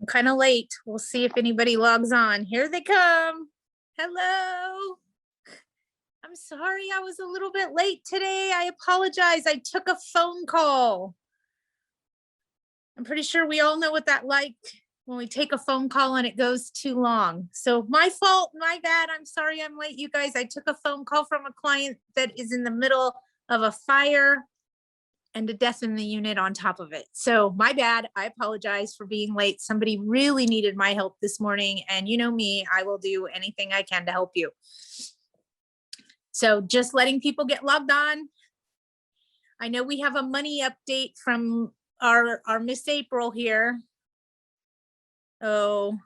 I'm kind of late. We'll see if anybody logs on. Here they come. Hello. I'm sorry I was a little bit late today. I apologize. I took a phone call. I'm pretty sure we all know what that like when we take a phone call and it goes too long. So my fault, my bad. I'm sorry I'm late, you guys. I took a phone call from a client that is in the middle of a fire and a death in the unit on top of it. So my bad. I apologize for being late. Somebody really needed my help this morning. And you know me, I will do anything I can to help you. So just letting people get logged on. I know we have a money update from our Miss April here. Oh,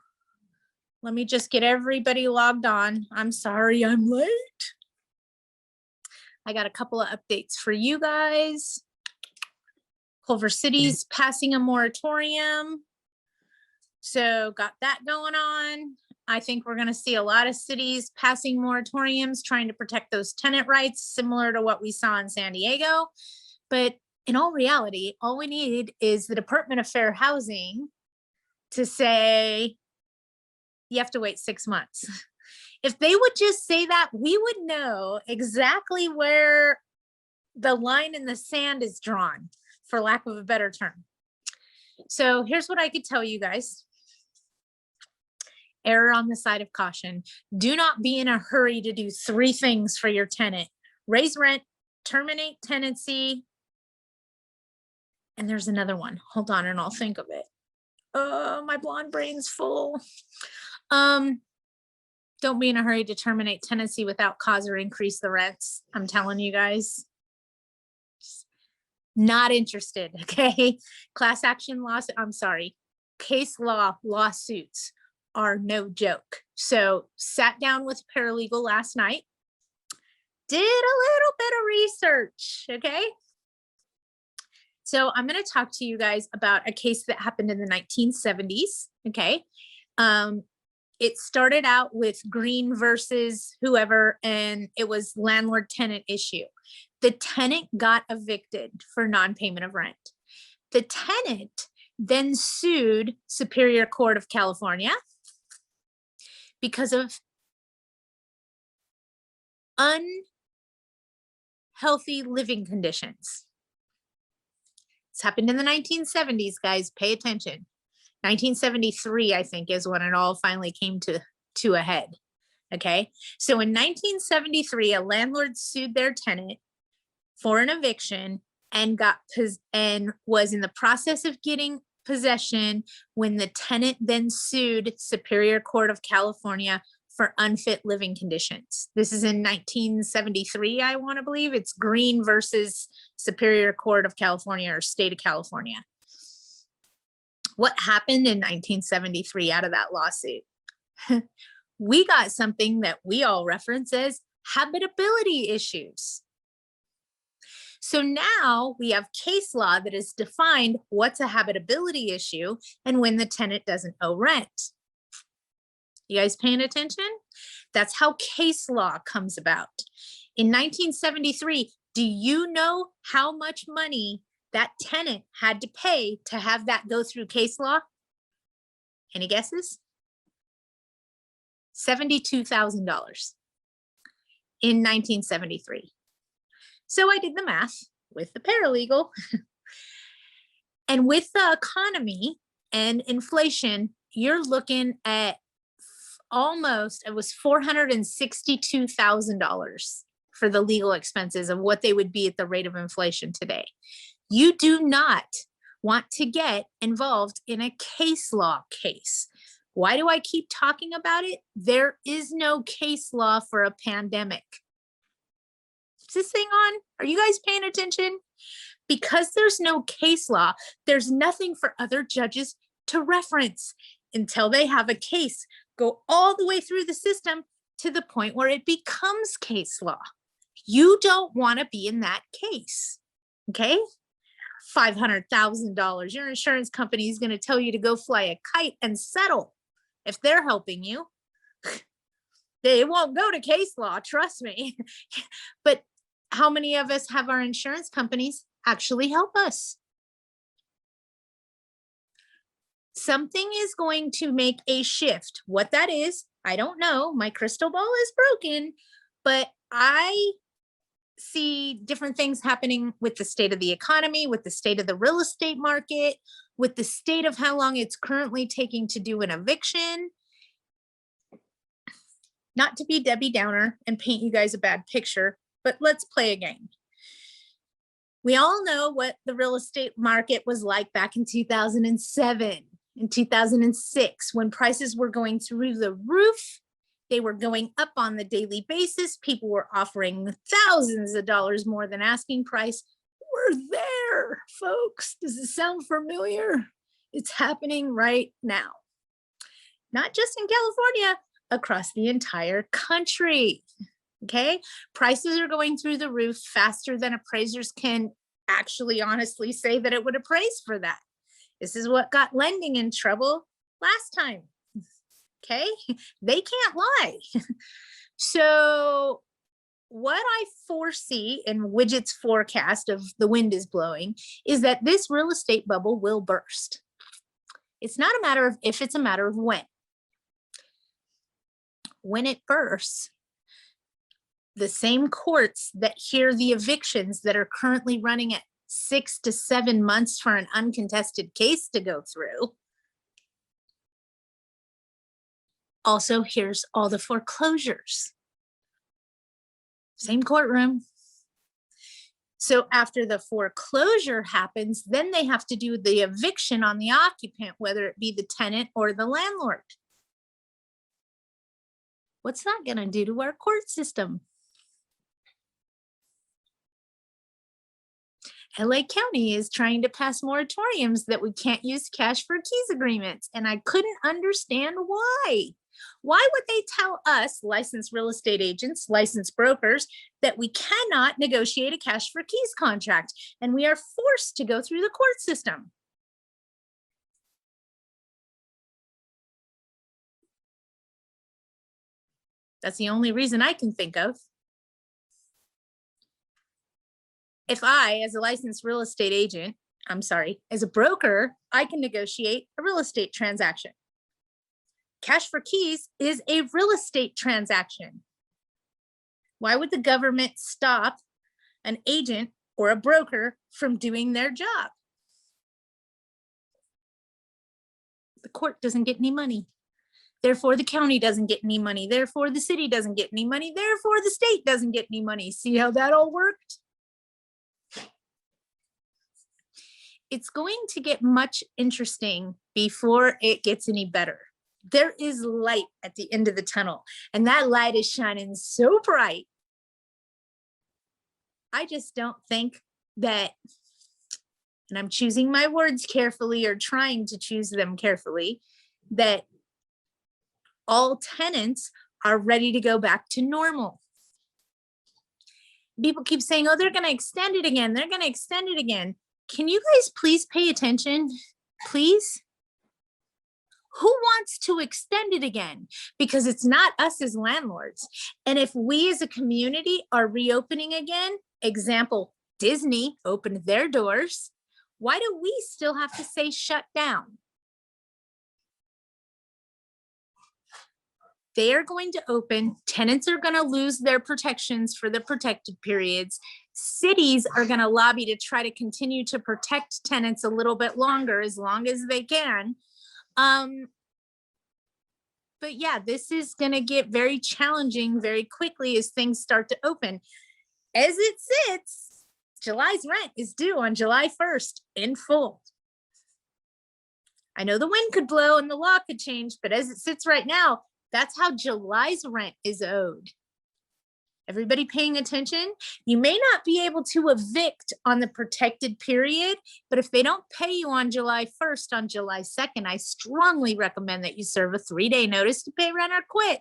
let me just get everybody logged on. I'm sorry I'm late. I got a couple of updates for you guys. Culver City's passing a moratorium. So got that going on. I think we're going to see a lot of cities passing moratoriums, trying to protect those tenant rights, similar to what we saw in San Diego. But in all reality, all we need is the Department of Fair Housing to say, you have to wait 6 months. If they would just say that, we would know exactly where the line in the sand is drawn, for lack of a better term. So here's what I could tell you guys. Error on the side of caution. Do not be in a hurry to do 3 things for your tenant. Raise rent, terminate tenancy, and there's another one. Hold on and I'll think of it. Oh, my blonde brain's full. Don't be in a hurry to terminate tenancy without cause or increase the rents. I'm telling you guys. Not interested, okay? Class action lawsuit, I'm sorry. Case law lawsuits are no joke. So sat down with a paralegal last night, did a little bit of research, okay? So I'm going to talk to you guys about a case that happened in the 1970s, okay? It started out with Green versus whoever, and it was landlord-tenant issue. The tenant got evicted for non-payment of rent. The tenant then sued Superior Court of California because of unhealthy living conditions. It's happened in the 1970s, guys. Pay attention. 1973, I think, is when it all finally came to a head. Okay. So in 1973, a landlord sued their tenant for an eviction and was in the process of getting possession when the tenant then sued Superior Court of California for unfit living conditions. This is in 1973, I want to believe. It's Green versus Superior Court of California or State of California. What happened in 1973 out of that lawsuit? We got something that we all reference as habitability issues. So now we have case law that has defined what's a habitability issue and when the tenant doesn't owe rent. You guys paying attention? That's how case law comes about. In 1973, do you know how much money that tenant had to pay to have that go through case law? Any guesses? $72,000 in 1973. So I did the math with the paralegal. And with the economy and inflation, you're looking at almost, it was $462,000 for the legal expenses of what they would be at the rate of inflation today. You do not want to get involved in a case law case. Why do I keep talking about it? There is no case law for a pandemic. Is this thing on? Are you guys paying attention? Because there's no case law, there's nothing for other judges to reference until they have a case go all the way through the system to the point where it becomes case law. You don't want to be in that case, okay? $500,000. Your insurance company is going to tell you to go fly a kite and settle if they're helping you. They won't go to case law, trust me. But how many of us have our insurance companies actually help us? Something is going to make a shift. What that is, I don't know. My crystal ball is broken, but I see different things happening with the state of the economy, with the state of the real estate market, with the state of how long it's currently taking to do an eviction. Not to be Debbie Downer and paint you guys a bad picture, but let's play a game. We all know what the real estate market was like back in 2007 and 2006 when prices were going through the roof. They were going up on the daily basis. People were offering thousands of dollars more than asking price. We're there, folks. Does it sound familiar? It's happening right now. Not just in California, across the entire country. Okay, prices are going through the roof faster than appraisers can actually honestly say that it would appraise for that. This is what got lending in trouble last time. Okay, they can't lie. So what I foresee in Widget's forecast of the wind is blowing is that this real estate bubble will burst. It's not a matter of if, it's a matter of when. When it bursts, the same courts that hear the evictions that are currently running at 6 to 7 months for an uncontested case to go through also hears all the foreclosures. Same courtroom. So after the foreclosure happens, then they have to do the eviction on the occupant, whether it be the tenant or the landlord. What's that going to do to our court system? LA County is trying to pass moratoriums that we can't use cash for keys agreements, and I couldn't understand why. Why would they tell us, licensed real estate agents, licensed brokers, that we cannot negotiate a cash for keys contract, and we are forced to go through the court system? That's the only reason I can think of. If I, as a licensed real estate agent, as a broker, I can negotiate a real estate transaction. Cash for keys is a real estate transaction. Why would the government stop an agent or a broker from doing their job? The court doesn't get any money. Therefore, the county doesn't get any money. Therefore, the city doesn't get any money. Therefore, the state doesn't get any money. See how that all worked? It's going to get much interesting before it gets any better. There is light at the end of the tunnel, and that light is shining so bright. I just don't think that, and I'm choosing my words carefully or trying to choose them carefully, that all tenants are ready to go back to normal. People keep saying, oh, they're going to extend it again. They're going to extend it again. Can you guys please pay attention? Please? Who wants to extend it again? Because it's not us as landlords. And if we as a community are reopening again, example, Disney opened their doors, why do we still have to say shut down? They are going to open. Tenants are going to lose their protections for the protected periods. Cities are going to lobby to try to continue to protect tenants a little bit longer, as long as they can. But yeah, this is going to get very challenging very quickly as things start to open. As it sits, July's rent is due on July 1st in full. I know the wind could blow and the law could change, but as it sits right now, that's how July's rent is owed. Everybody paying attention? You may not be able to evict on the protected period, but if they don't pay you on July 1st, on July 2nd, I strongly recommend that you serve a 3-day notice to pay rent or quit.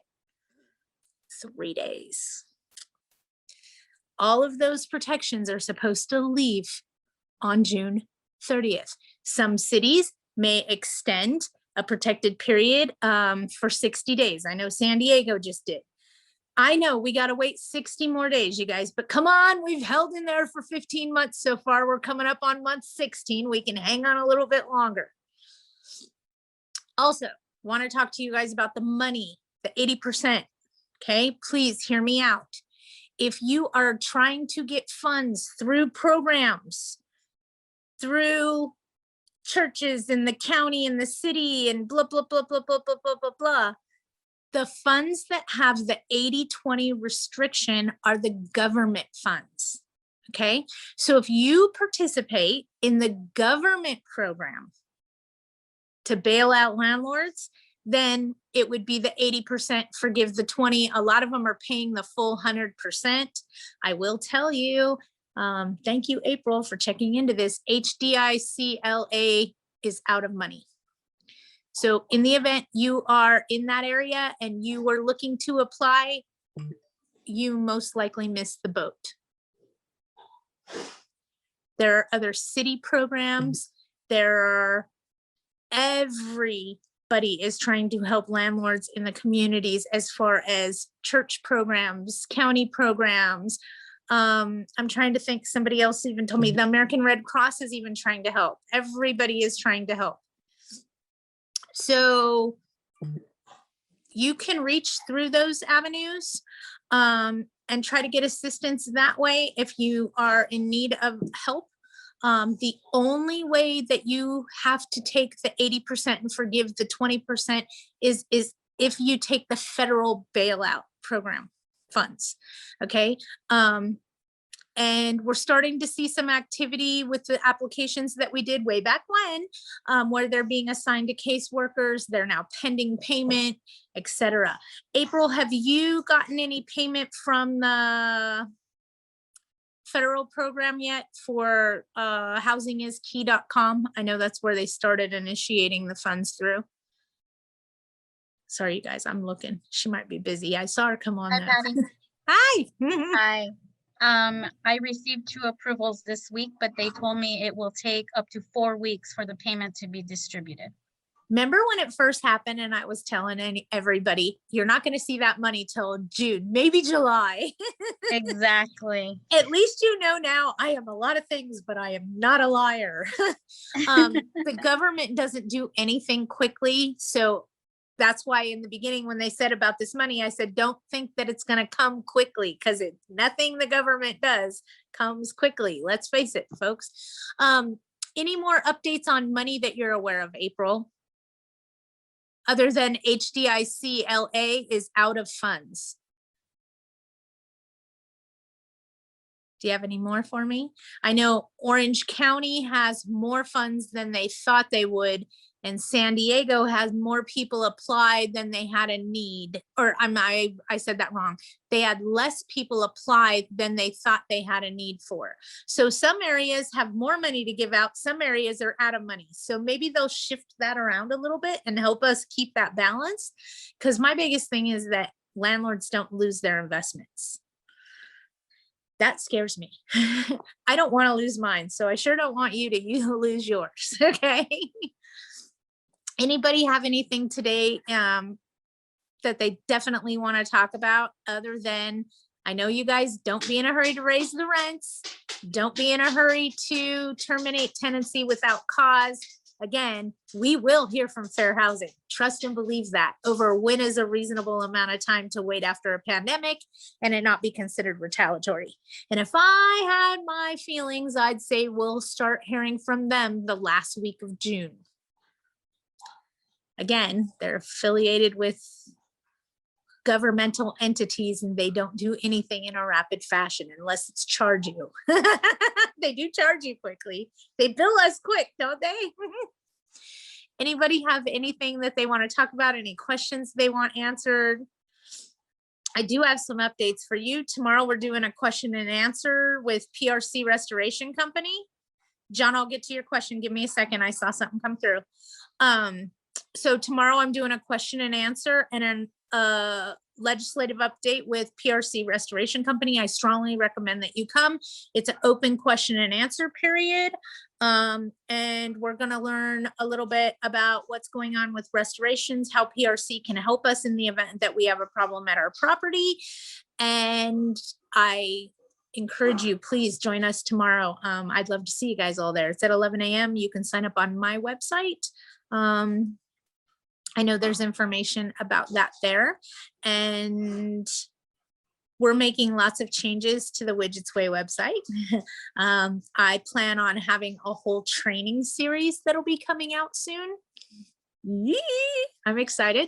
3 days. All of those protections are supposed to leave on June 30th. Some cities may extend a protected period for 60 days. I know San Diego just did. I know we got to wait 60 more days, you guys, but come on, we've held in there for 15 months so far. We're coming up on month 16. We can hang on a little bit longer. Also, want to talk to you guys about the money, the 80%. Okay, please hear me out. If you are trying to get funds through programs, through churches in the county and the city and blah, blah, blah, blah, blah, blah, blah, blah, blah, the funds that have the 80-20 restriction are the government funds. Okay, so if you participate in the government program to bail out landlords, then it would be the 80% forgive the 20. A lot of them are paying the full 100%. I will tell you, thank you, April, for checking into this. HDICLA is out of money. So in the event you are in that area and you were looking to apply, you most likely missed the boat. There are other city programs. There are, everybody is trying to help landlords in the communities as far as church programs, county programs. I'm trying to think, somebody else even told me the American Red Cross is even trying to help. Everybody is trying to help. So you can reach through those avenues and try to get assistance that way if you are in need of help. The only way that you have to take the 80% and forgive the 20% is if you take the federal bailout program funds. Okay. And we're starting to see some activity with the applications that we did way back when, where they're being assigned to caseworkers, they're now pending payment, etc. April, have you gotten any payment from the federal program yet for housingiskey.com? I know that's where they started initiating the funds through. Sorry, you guys, I'm looking. She might be busy. I saw her come on. Hi, Patty. Hi. Hi. I received 2 approvals this week, but they told me it will take up to 4 weeks for the payment to be distributed. Remember when it first happened and I was telling everybody, you're not going to see that money till June, maybe July. Exactly. At least you know now I am a lot of things, but I am not a liar. The government doesn't do anything quickly. So that's why in the beginning, when they said about this money, I said, don't think that it's going to come quickly, because nothing the government does comes quickly. Let's face it, folks. Any more updates on money that you're aware of, April? Other than HDICLA is out of funds. Do you have any more for me? I know Orange County has more funds than they thought they would, and San Diego has more people applied than they had a need. Or I said that wrong. They had less people applied than they thought they had a need for. So some areas have more money to give out. Some areas are out of money. So maybe they'll shift that around a little bit and help us keep that balance. Because my biggest thing is that landlords don't lose their investments. That scares me. I don't want to lose mine. So I sure don't want you to lose yours. Okay. Anybody have anything today that they definitely want to talk about, other than, I know you guys don't be in a hurry to raise the rents. Don't be in a hurry to terminate tenancy without cause. Again, we will hear from Fair Housing. Trust and believe that. Over when is a reasonable amount of time to wait after a pandemic and it not be considered retaliatory. And if I had my feelings, I'd say we'll start hearing from them the last week of June. Again, they're affiliated with governmental entities and they don't do anything in a rapid fashion unless it's charge you. They do charge you quickly. They bill us quick, don't they? Anybody have anything that they want to talk about? Any questions they want answered? I do have some updates for you. Tomorrow we're doing a question and answer with PRC Restoration Company. John, I'll get to your question. Give me a second. I saw something come through. So tomorrow I'm doing a question and answer and a legislative update with PRC Restoration Company. I strongly recommend that you come. It's an open question and answer period. And we're going to learn a little bit about what's going on with restorations, how PRC can help us in the event that we have a problem at our property. And I encourage you, please join us tomorrow. I'd love to see you guys all there. It's at 11 a.m. You can sign up on my website. I know there's information about that there, and we're making lots of changes to the Widgets Way website. I plan on having a whole training series that'll be coming out soon. Yee! I'm excited.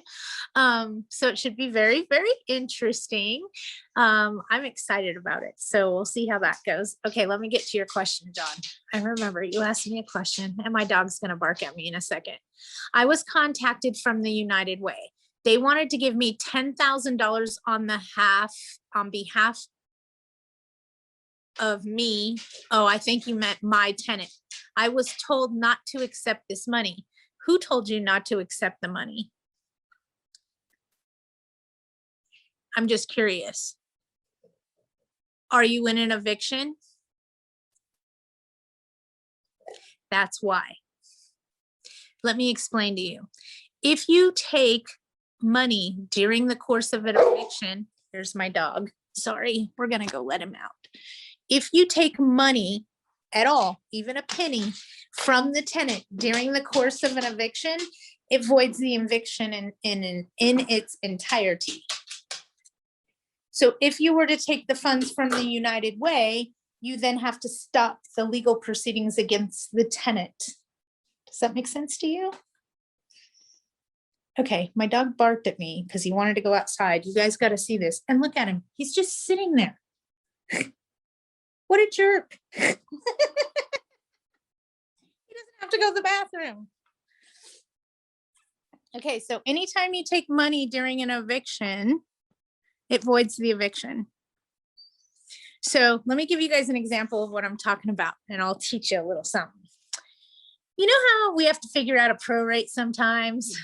So it should be very, very interesting. I'm excited about it. So we'll see how that goes. Okay, let me get to your question, John. I remember you asked me a question and my dog's going to bark at me in a second. I was contacted from the United Way. They wanted to give me $10,000 on behalf of me. Oh, I think you meant my tenant. I was told not to accept this money. Who told you not to accept the money? I'm just curious. Are you in an eviction? That's why. Let me explain to you. If you take money during the course of an eviction, here's my dog. Sorry, we're going to go let him out. If you take money at all, even a penny from the tenant during the course of an eviction, it voids the eviction in its entirety. So if you were to take the funds from the United Way, you then have to stop the legal proceedings against the tenant. Does that make sense to you? Okay, my dog barked at me because he wanted to go outside. You guys got to see this. And look at him. He's just sitting there. What a jerk. He doesn't have to go to the bathroom. Okay, so anytime you take money during an eviction, it voids the eviction. So let me give you guys an example of what I'm talking about, and I'll teach you a little something. You know how we have to figure out a prorate sometimes?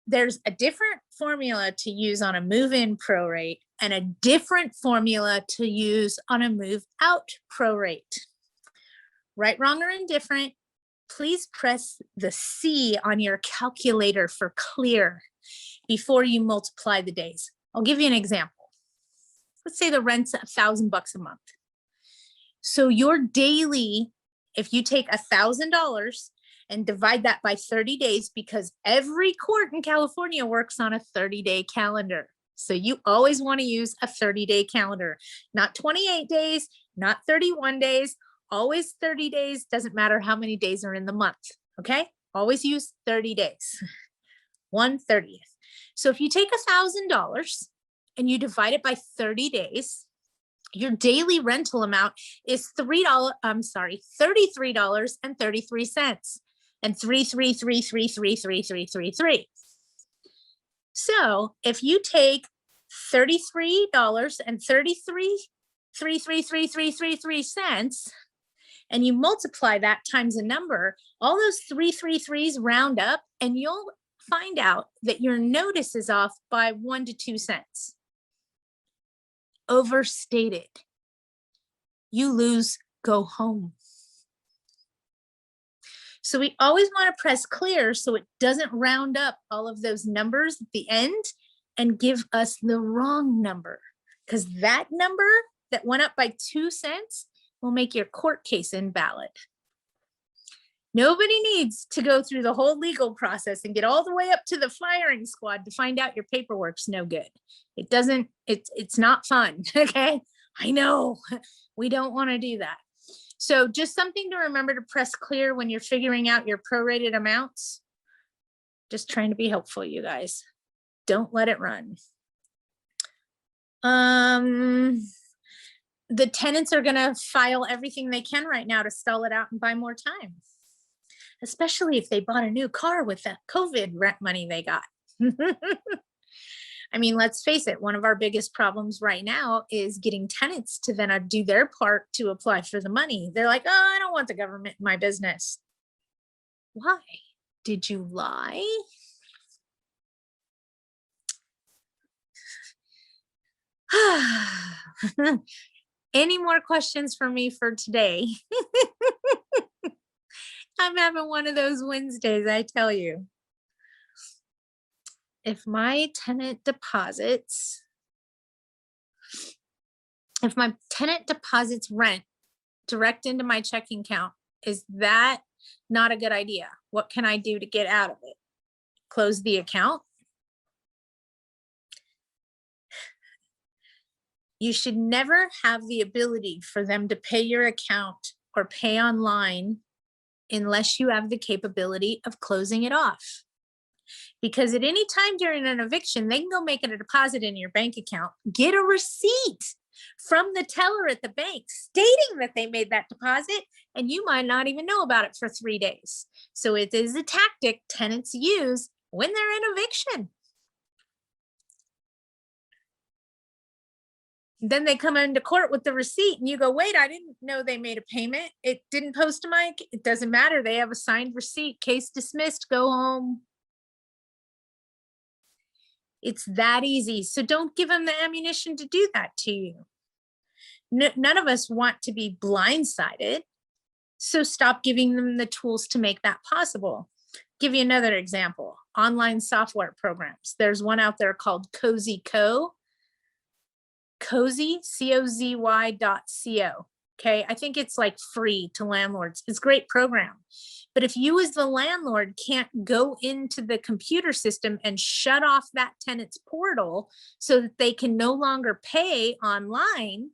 There's a different formula to use on a move-in prorate and a different formula to use on a move-out prorate. Right, wrong, or indifferent, please press the C on your calculator for clear before you multiply the days. I'll give you an example. Let's say the rent's $1,000 a month. So your daily, if you take $1,000 and divide that by 30 days, because every court in California works on a 30-day calendar. So you always want to use a 30-day calendar, not 28 days, not 31 days, always 30 days. Doesn't matter how many days are in the month. Okay. Always use 30 days, 1/30th. So if you take $1,000 and you divide it by 30 days, your daily rental amount is $33.33 and 333333333. So if you take $33.333333 and you multiply that times a number, all those 333s round up, and you'll find out that your notice is off by 1 to 2 cents. Overstated. You lose, go home. So we always want to press clear so it doesn't round up all of those numbers at the end and give us the wrong number, because that number that went up by 2 cents will make your court case invalid. Nobody needs to go through the whole legal process and get all the way up to the firing squad to find out your paperwork's no good. It doesn't, it's not fun, okay? I know, we don't want to do that. So just something to remember to press clear when you're figuring out your prorated amounts. Just trying to be helpful, you guys. Don't let it run. The tenants are gonna file everything they can right now to stall it out and buy more time, especially if they bought a new car with that COVID rent money they got. I mean, let's face it, one of our biggest problems right now is getting tenants to then do their part to apply for the money. They're like, oh, I don't want the government in my business. Why? Did you lie? Any more questions for me for today? I'm having one of those Wednesdays, I tell you. If my tenant deposits rent direct into my checking account, is that not a good idea? What can I do to get out of it? close the account. You should never have the ability for them to pay your account or pay online unless you have the capability of closing it off. Because at any time during an eviction, they can go make a deposit in your bank account, get a receipt from the teller at the bank stating that they made that deposit, and you might not even know about it for 3 days. So it is a tactic tenants use when they're in eviction. Then they come into court with the receipt and you go, wait, I didn't know they made a payment. It didn't post to my, it doesn't matter. They have a signed receipt, case dismissed, go home. It's that easy. So don't give them the ammunition to do that to you. None of us want to be blindsided. So stop giving them the tools to make that possible. Give you another example, online software programs. There's one out there called Cozy Co. Cozy, COZY.co. Okay, I think it's like free to landlords. It's a great program. But if you as the landlord can't go into the computer system and shut off that tenant's portal so that they can no longer pay online,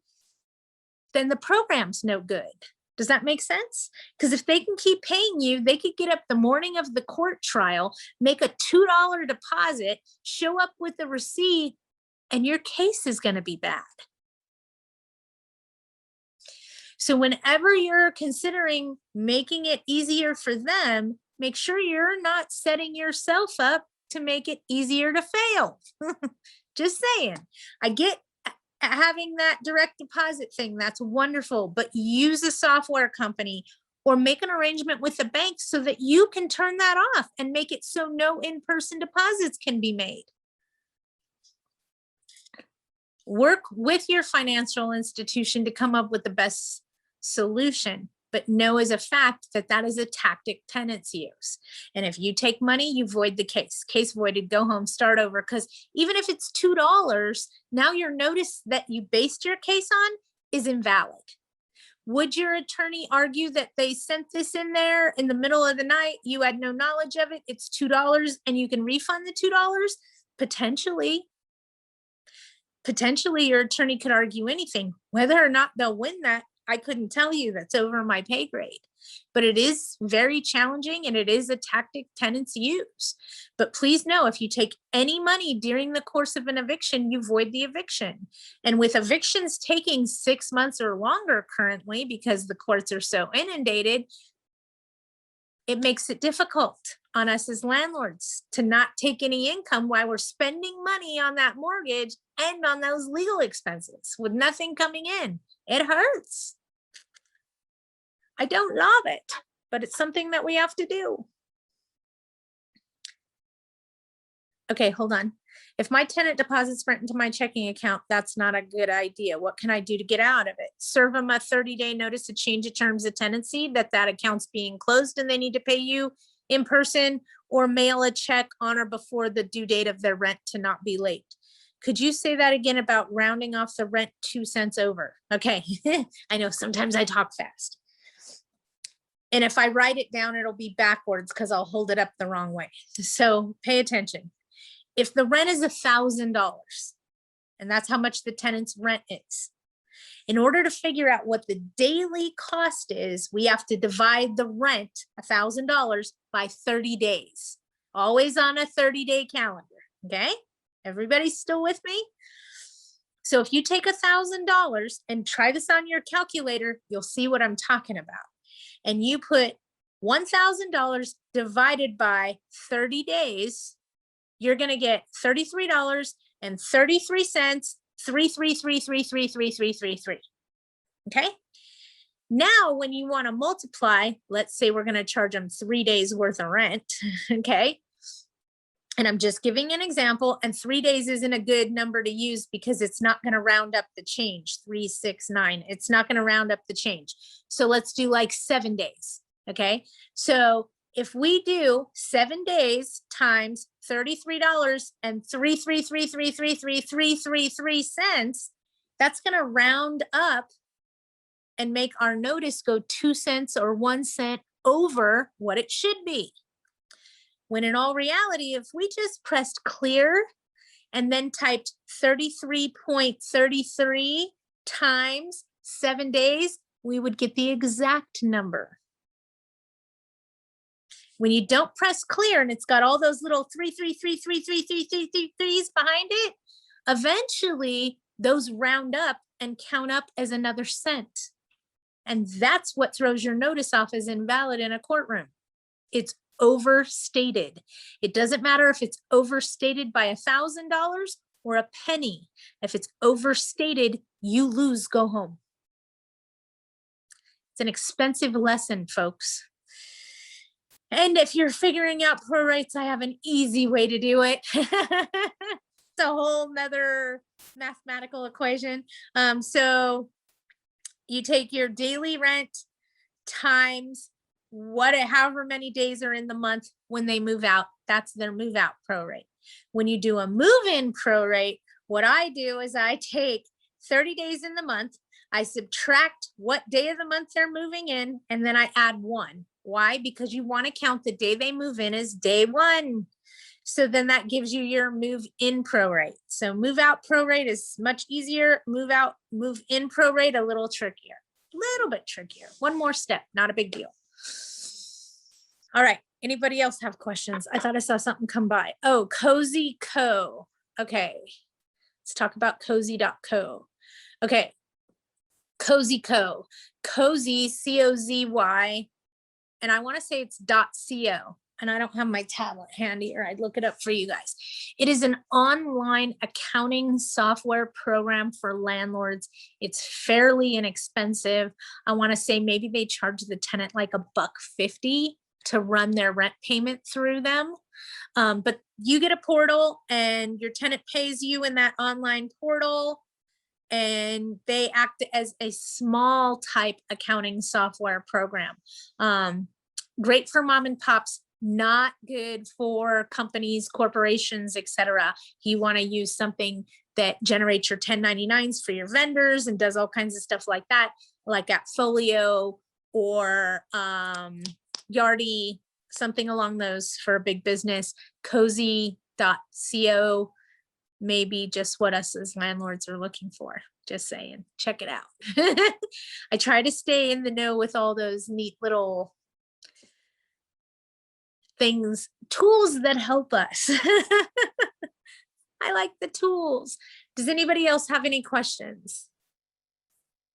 then the program's no good. Does that make sense? Because if they can keep paying you, they could get up the morning of the court trial, make a $2 deposit, show up with the receipt, and your case is going to be bad. So whenever you're considering making it easier for them, make sure you're not setting yourself up to make it easier to fail. Just saying. I get having that direct deposit thing. That's wonderful, but use a software company or make an arrangement with the bank so that you can turn that off and make it so no in-person deposits can be made. Work with your financial institution to come up with the best solution, but know as a fact that that is a tactic tenants use. And if you take money, you void the case. Case voided, go home, start over. Because even if it's $2, now your notice that you based your case on is invalid. Would your attorney argue that they sent this in there in the middle of the night, you had no knowledge of it, it's $2 and you can refund the $2? Potentially. Potentially your attorney could argue anything. Whether or not they'll win that, I couldn't tell you. That's over my pay grade. But it is very challenging and it is a tactic tenants use. But please know, if you take any money during the course of an eviction, you void the eviction. And with evictions taking 6 months or longer currently because the courts are so inundated, it makes it difficult on us as landlords to not take any income while we're spending money on that mortgage and on those legal expenses with nothing coming in. It hurts. I don't love it, but it's something that we have to do. Okay, hold on. If my tenant deposits rent into my checking account, that's not a good idea. What can I do to get out of it? Serve them a 30-day notice to change the terms of tenancy, that account's being closed and they need to pay you in person, or mail a check on or before the due date of their rent to not be late. Could you say that again about rounding off the rent 2 cents over? Okay, I know sometimes I talk fast. And if I write it down, it'll be backwards because I'll hold it up the wrong way. So pay attention. If the rent is $1,000, and that's how much the tenant's rent is, in order to figure out what the daily cost is, we have to divide the rent, $1,000, by 30 days. Always on a 30-day calendar, okay? Everybody's still with me? So if you take $1,000 and try this on your calculator, you'll see what I'm talking about. And you put $1,000 divided by 30 days, you're going to get $33.33, 333333333. Okay. Now, when you want to multiply, let's say we're going to charge them 3 days worth of rent. Okay. And I'm just giving an example, and 3 days isn't a good number to use because it's not going to round up the change. 3, 6, 9. It's not going to round up the change. So let's do like 7 days. Okay. So if we do 7 days times $33 and 333333333, that's going to round up and make our notice go 2 cents or 1 cent over what it should be. When in all reality, if we just pressed clear and then typed 33.33 times 7 days, we would get the exact number. When you don't press clear and it's got all those little 3 behind it, eventually those round up and count up as another cent. And that's what throws your notice off as invalid in a courtroom. It's overstated. It doesn't matter if it's overstated by $1,000 or a penny. If it's overstated, you lose, go home. It's an expensive lesson, folks. And if you're figuring out prorates, I have an easy way to do it. It's a whole nother mathematical equation. So you take your daily rent times however many days are in the month when they move out. That's their move out prorate. When you do a move in prorate, what I do is I take 30 days in the month, I subtract what day of the month they're moving in, and then I add 1. Why? Because you want to count the day they move in as day 1. So then that gives you your move in prorate. So move out prorate is much easier. Move in prorate a little trickier, little bit trickier. One more step, not a big deal. All right. Anybody else have questions? I thought I saw something come by. Oh, Cozy Co. Okay. Let's talk about cozy.co. Okay. Cozy Co. Cozy, C-O-Z-Y. And I want to say it's .co. And I don't have my tablet handy, or I'd look it up for you guys. It is an online accounting software program for landlords. It's fairly inexpensive. I want to say maybe they charge the tenant like $1.50 to run their rent payment through them. But you get a portal and your tenant pays you in that online portal, and they act as a small type accounting software program. Great for mom and pops, not good for companies, corporations, etc. You want to use something that generates your 1099s for your vendors and does all kinds of stuff like that, like Appfolio or Yardi, something along those for a big business. Cozy.co, maybe just what us as landlords are looking for. Just saying, check it out. I try to stay in the know with all those neat little things, tools that help us. I like the tools. Does anybody else have any questions?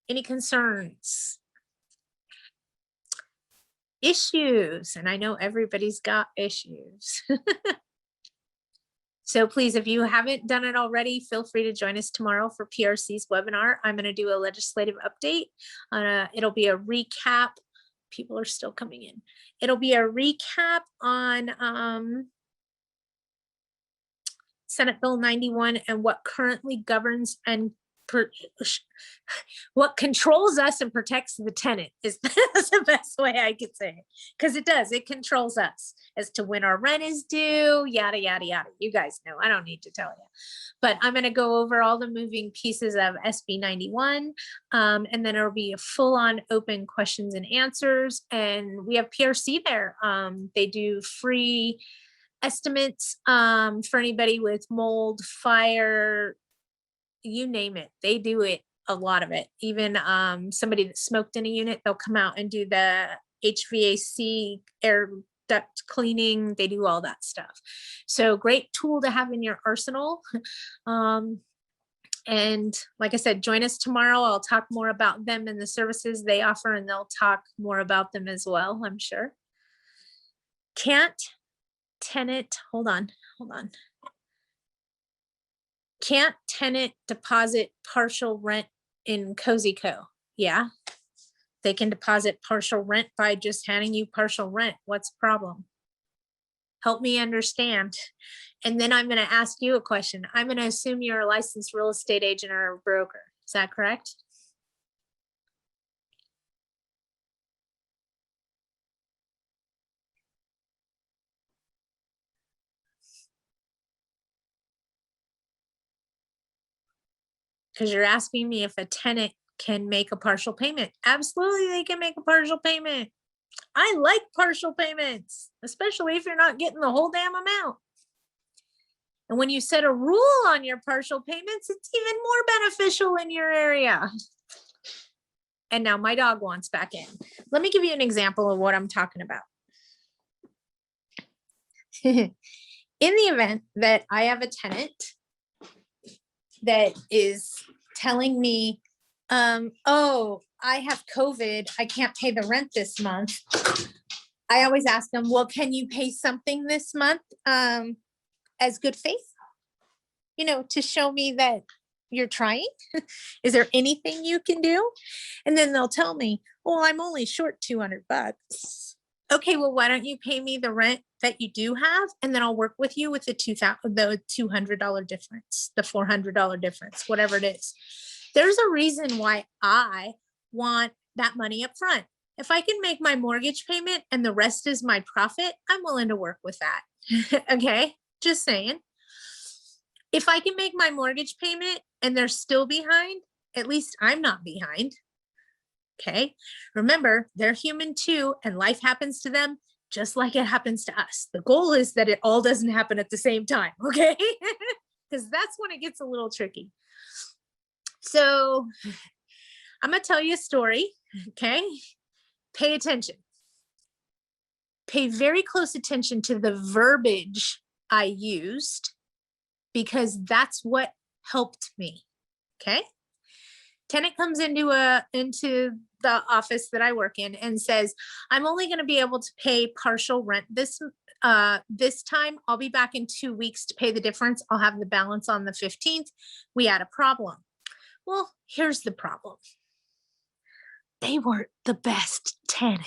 Any concerns? Issues? And I know everybody's got issues. So please, if you haven't done it already, feel free to join us tomorrow for PRC's webinar. I'm going to do a legislative update. It'll be a recap. People are still coming in. It'll be a recap on Senate Bill 91 and what currently governs and what controls us and protects the tenant is the best way I could say it, because it does. It controls us as to when our rent is due, yada, yada, yada. You guys know, I don't need to tell you. But I'm going to go over all the moving pieces of SB 91, and then it'll be a full-on open questions and answers. And we have PRC there. They do free estimates for anybody with mold, fire, you name it. They do it, a lot of it. Even somebody that smoked in a unit, they'll come out and do the HVAC air duct cleaning. They do all that stuff. So great tool to have in your arsenal. And like I said, join us tomorrow. I'll talk more about them and the services they offer, and they'll talk more about them as well, I'm sure. Can't tenant, hold on. Can't tenant deposit partial rent in Cozy Co? Yeah, they can deposit partial rent by just handing you partial rent. What's the problem? Help me understand. And then I'm going to ask you a question. I'm going to assume you're a licensed real estate agent or a broker. Is that correct? Because you're asking me if a tenant can make a partial payment. Absolutely, they can make a partial payment. I like partial payments, especially if you're not getting the whole damn amount. And when you set a rule on your partial payments, it's even more beneficial in your area. And now my dog wants back in. Let me give you an example of what I'm talking about. In the event that I have a tenant that is telling me, oh, I have COVID, I can't pay the rent this month. I always ask them, well, can you pay something this month as good faith? You know, to show me that you're trying. Is there anything you can do? And then they'll tell me, oh, I'm only short $200. Okay, well, why don't you pay me the rent that you do have? And then I'll work with you with the $200 difference, the $400 difference, whatever it is. There's a reason why I want that money up front. If I can make my mortgage payment and the rest is my profit, I'm willing to work with that. Okay, just saying. If I can make my mortgage payment and they're still behind, at least I'm not behind. Okay, remember, they're human too, and life happens to them just like it happens to us. The goal is that it all doesn't happen at the same time, okay? Because that's when it gets a little tricky. So I'm gonna tell you a story, okay? Pay attention. Pay very close attention to the verbiage I used, because that's what helped me, okay? Tenant comes into the office that I work in and says, I'm only going to be able to pay partial rent this time. I'll be back in 2 weeks to pay the difference. I'll have the balance on the 15th. We had a problem. Well, here's the problem. They weren't the best tenant.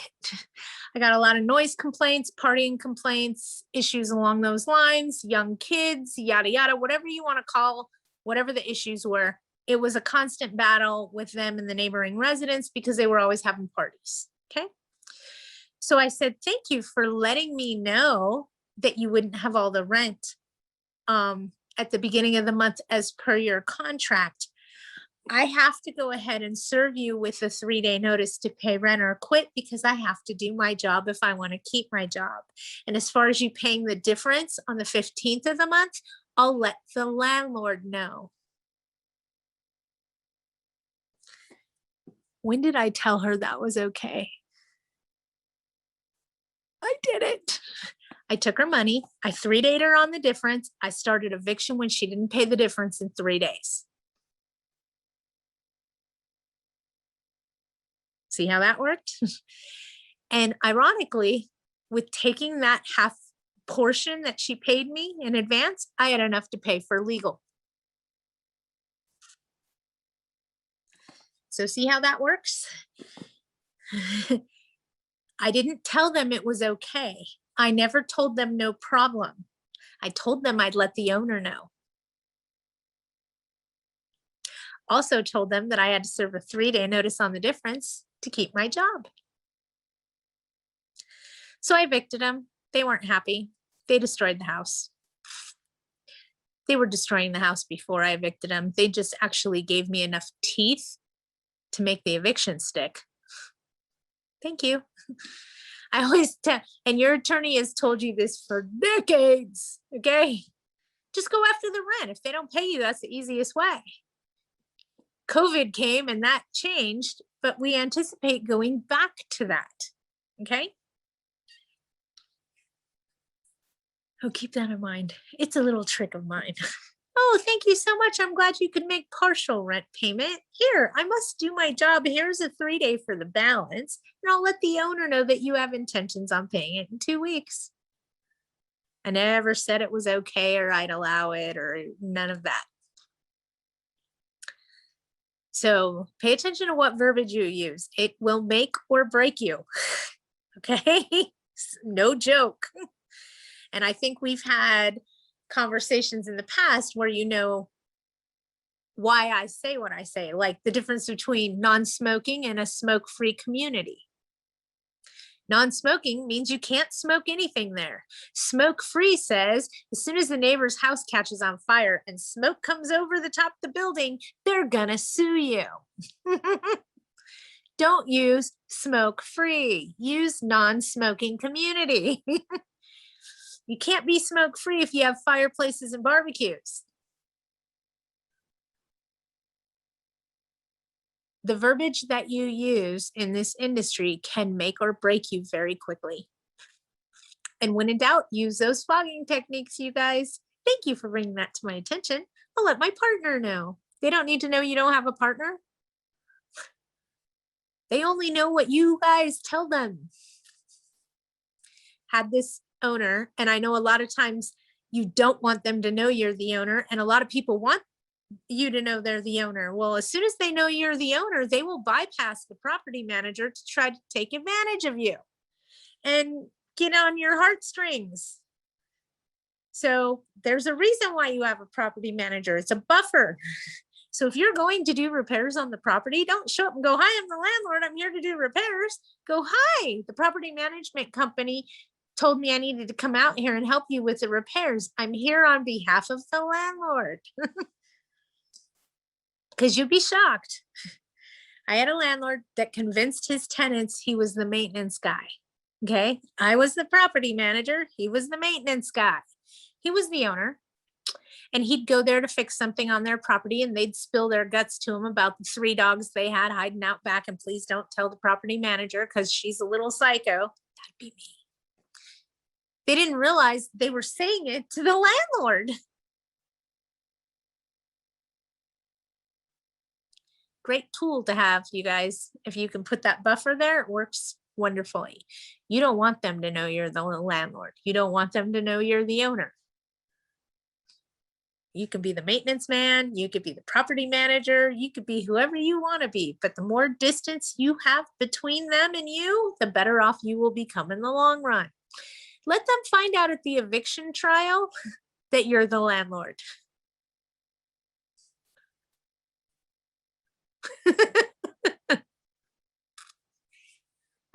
I got a lot of noise complaints, partying complaints, issues along those lines, young kids, yada, yada, whatever you want to call, whatever the issues were. It was a constant battle with them and the neighboring residents because they were always having parties. Okay. So I said, thank you for letting me know that you wouldn't have all the rent at the beginning of the month as per your contract. I have to go ahead and serve you with a 3-day notice to pay rent or quit, because I have to do my job if I want to keep my job. And as far as you paying the difference on the 15th of the month, I'll let the landlord know. When did I tell her that was okay? I did it. I took her money. I 3-dayed her on the difference. I started eviction when she didn't pay the difference in 3 days. See how that worked? And ironically, with taking that half portion that she paid me in advance, I had enough to pay for legal. So see how that works? I didn't tell them it was okay. I never told them no problem. I told them I'd let the owner know. Also told them that I had to serve a 3-day notice on the difference to keep my job. So I evicted them. They weren't happy. They destroyed the house. They were destroying the house before I evicted them. They just actually gave me enough teeth to make the eviction stick. Thank you. I always tell, and your attorney has told you this for decades, okay? Just go after the rent. If they don't pay you, that's the easiest way. COVID came and that changed, but we anticipate going back to that, okay? Oh, keep that in mind. It's a little trick of mine. Oh, thank you so much. I'm glad you could make partial rent payment. Here, I must do my job. Here's a 3-day for the balance, and I'll let the owner know that you have intentions on paying it in 2 weeks. I never said it was okay or I'd allow it or none of that. So pay attention to what verbiage you use. It will make or break you. Okay? No joke. And I think we've had conversations in the past where you know why I say what I say, like the difference between non-smoking and a smoke-free community. Non-smoking means you can't smoke anything there. Smoke-free says as soon as the neighbor's house catches on fire and smoke comes over the top of the building, they're gonna sue you. Don't use smoke free. Use non-smoking community. You can't be smoke free if you have fireplaces and barbecues. The verbiage that you use in this industry can make or break you very quickly. And when in doubt, use those fogging techniques, you guys. Thank you for bringing that to my attention. I'll let my partner know. They don't need to know you don't have a partner. They only know what you guys tell them. Had this owner, and I know a lot of times you don't want them to know you're the owner, and a lot of people want you to know they're the owner. Well, as soon as they know you're the owner, they will bypass the property manager to try to take advantage of you and get on your heartstrings. So there's a reason why you have a property manager. It's a buffer. So if you're going to do repairs on the property, don't show up and go, "Hi, I'm the landlord. I'm here to do repairs." Go, "Hi, the property management company told me I needed to come out here and help you with the repairs. I'm here on behalf of the landlord." Because you'd be shocked. I had a landlord that convinced his tenants he was the maintenance guy. Okay. I was the property manager. He was the maintenance guy. He was the owner. And he'd go there to fix something on their property, and they'd spill their guts to him about the 3 dogs they had hiding out back. And please don't tell the property manager because she's a little psycho. That'd be me. They didn't realize they were saying it to the landlord. Great tool to have, you guys. If you can put that buffer there, it works wonderfully. You don't want them to know you're the landlord. You don't want them to know you're the owner. You can be the maintenance man, you could be the property manager, you could be whoever you want to be, but the more distance you have between them and you, the better off you will become in the long run. Let them find out at the eviction trial that you're the landlord.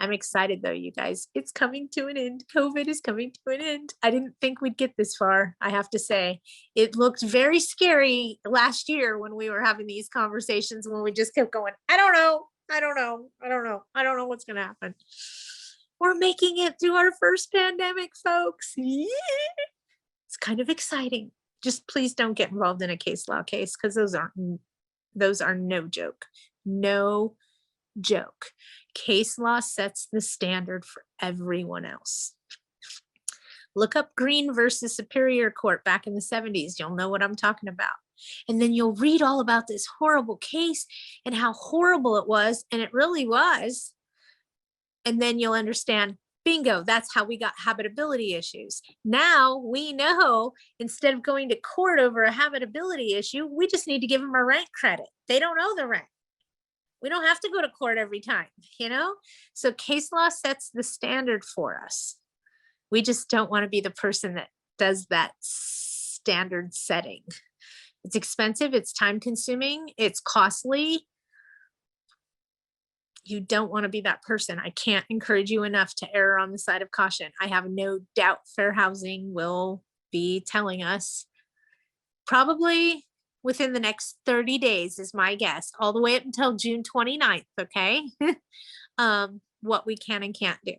I'm excited though, you guys. It's coming to an end. COVID is coming to an end. I didn't think we'd get this far, I have to say. It looked very scary last year when we were having these conversations, when we just kept going, I don't know, I don't know, I don't know, I don't know what's gonna happen. We're making it through our first pandemic, folks. Yeah. It's kind of exciting. Just please don't get involved in a case law case, because those are no joke. No joke. Case law sets the standard for everyone else. Look up Green versus Superior Court back in the 70s. You'll know what I'm talking about. And then you'll read all about this horrible case and how horrible it was. And it really was. And then you'll understand, bingo, that's how we got habitability issues. Now we know, instead of going to court over a habitability issue, we just need to give them a rent credit. They don't owe the rent. We don't have to go to court every time, you know? So case law sets the standard for us. We just don't want to be the person that does that standard setting. It's expensive, it's time consuming, it's costly. You don't want to be that person. I can't encourage you enough to err on the side of caution. I have no doubt Fair Housing will be telling us probably within the next 30 days is my guess, all the way up until June 29th, okay? What we can and can't do.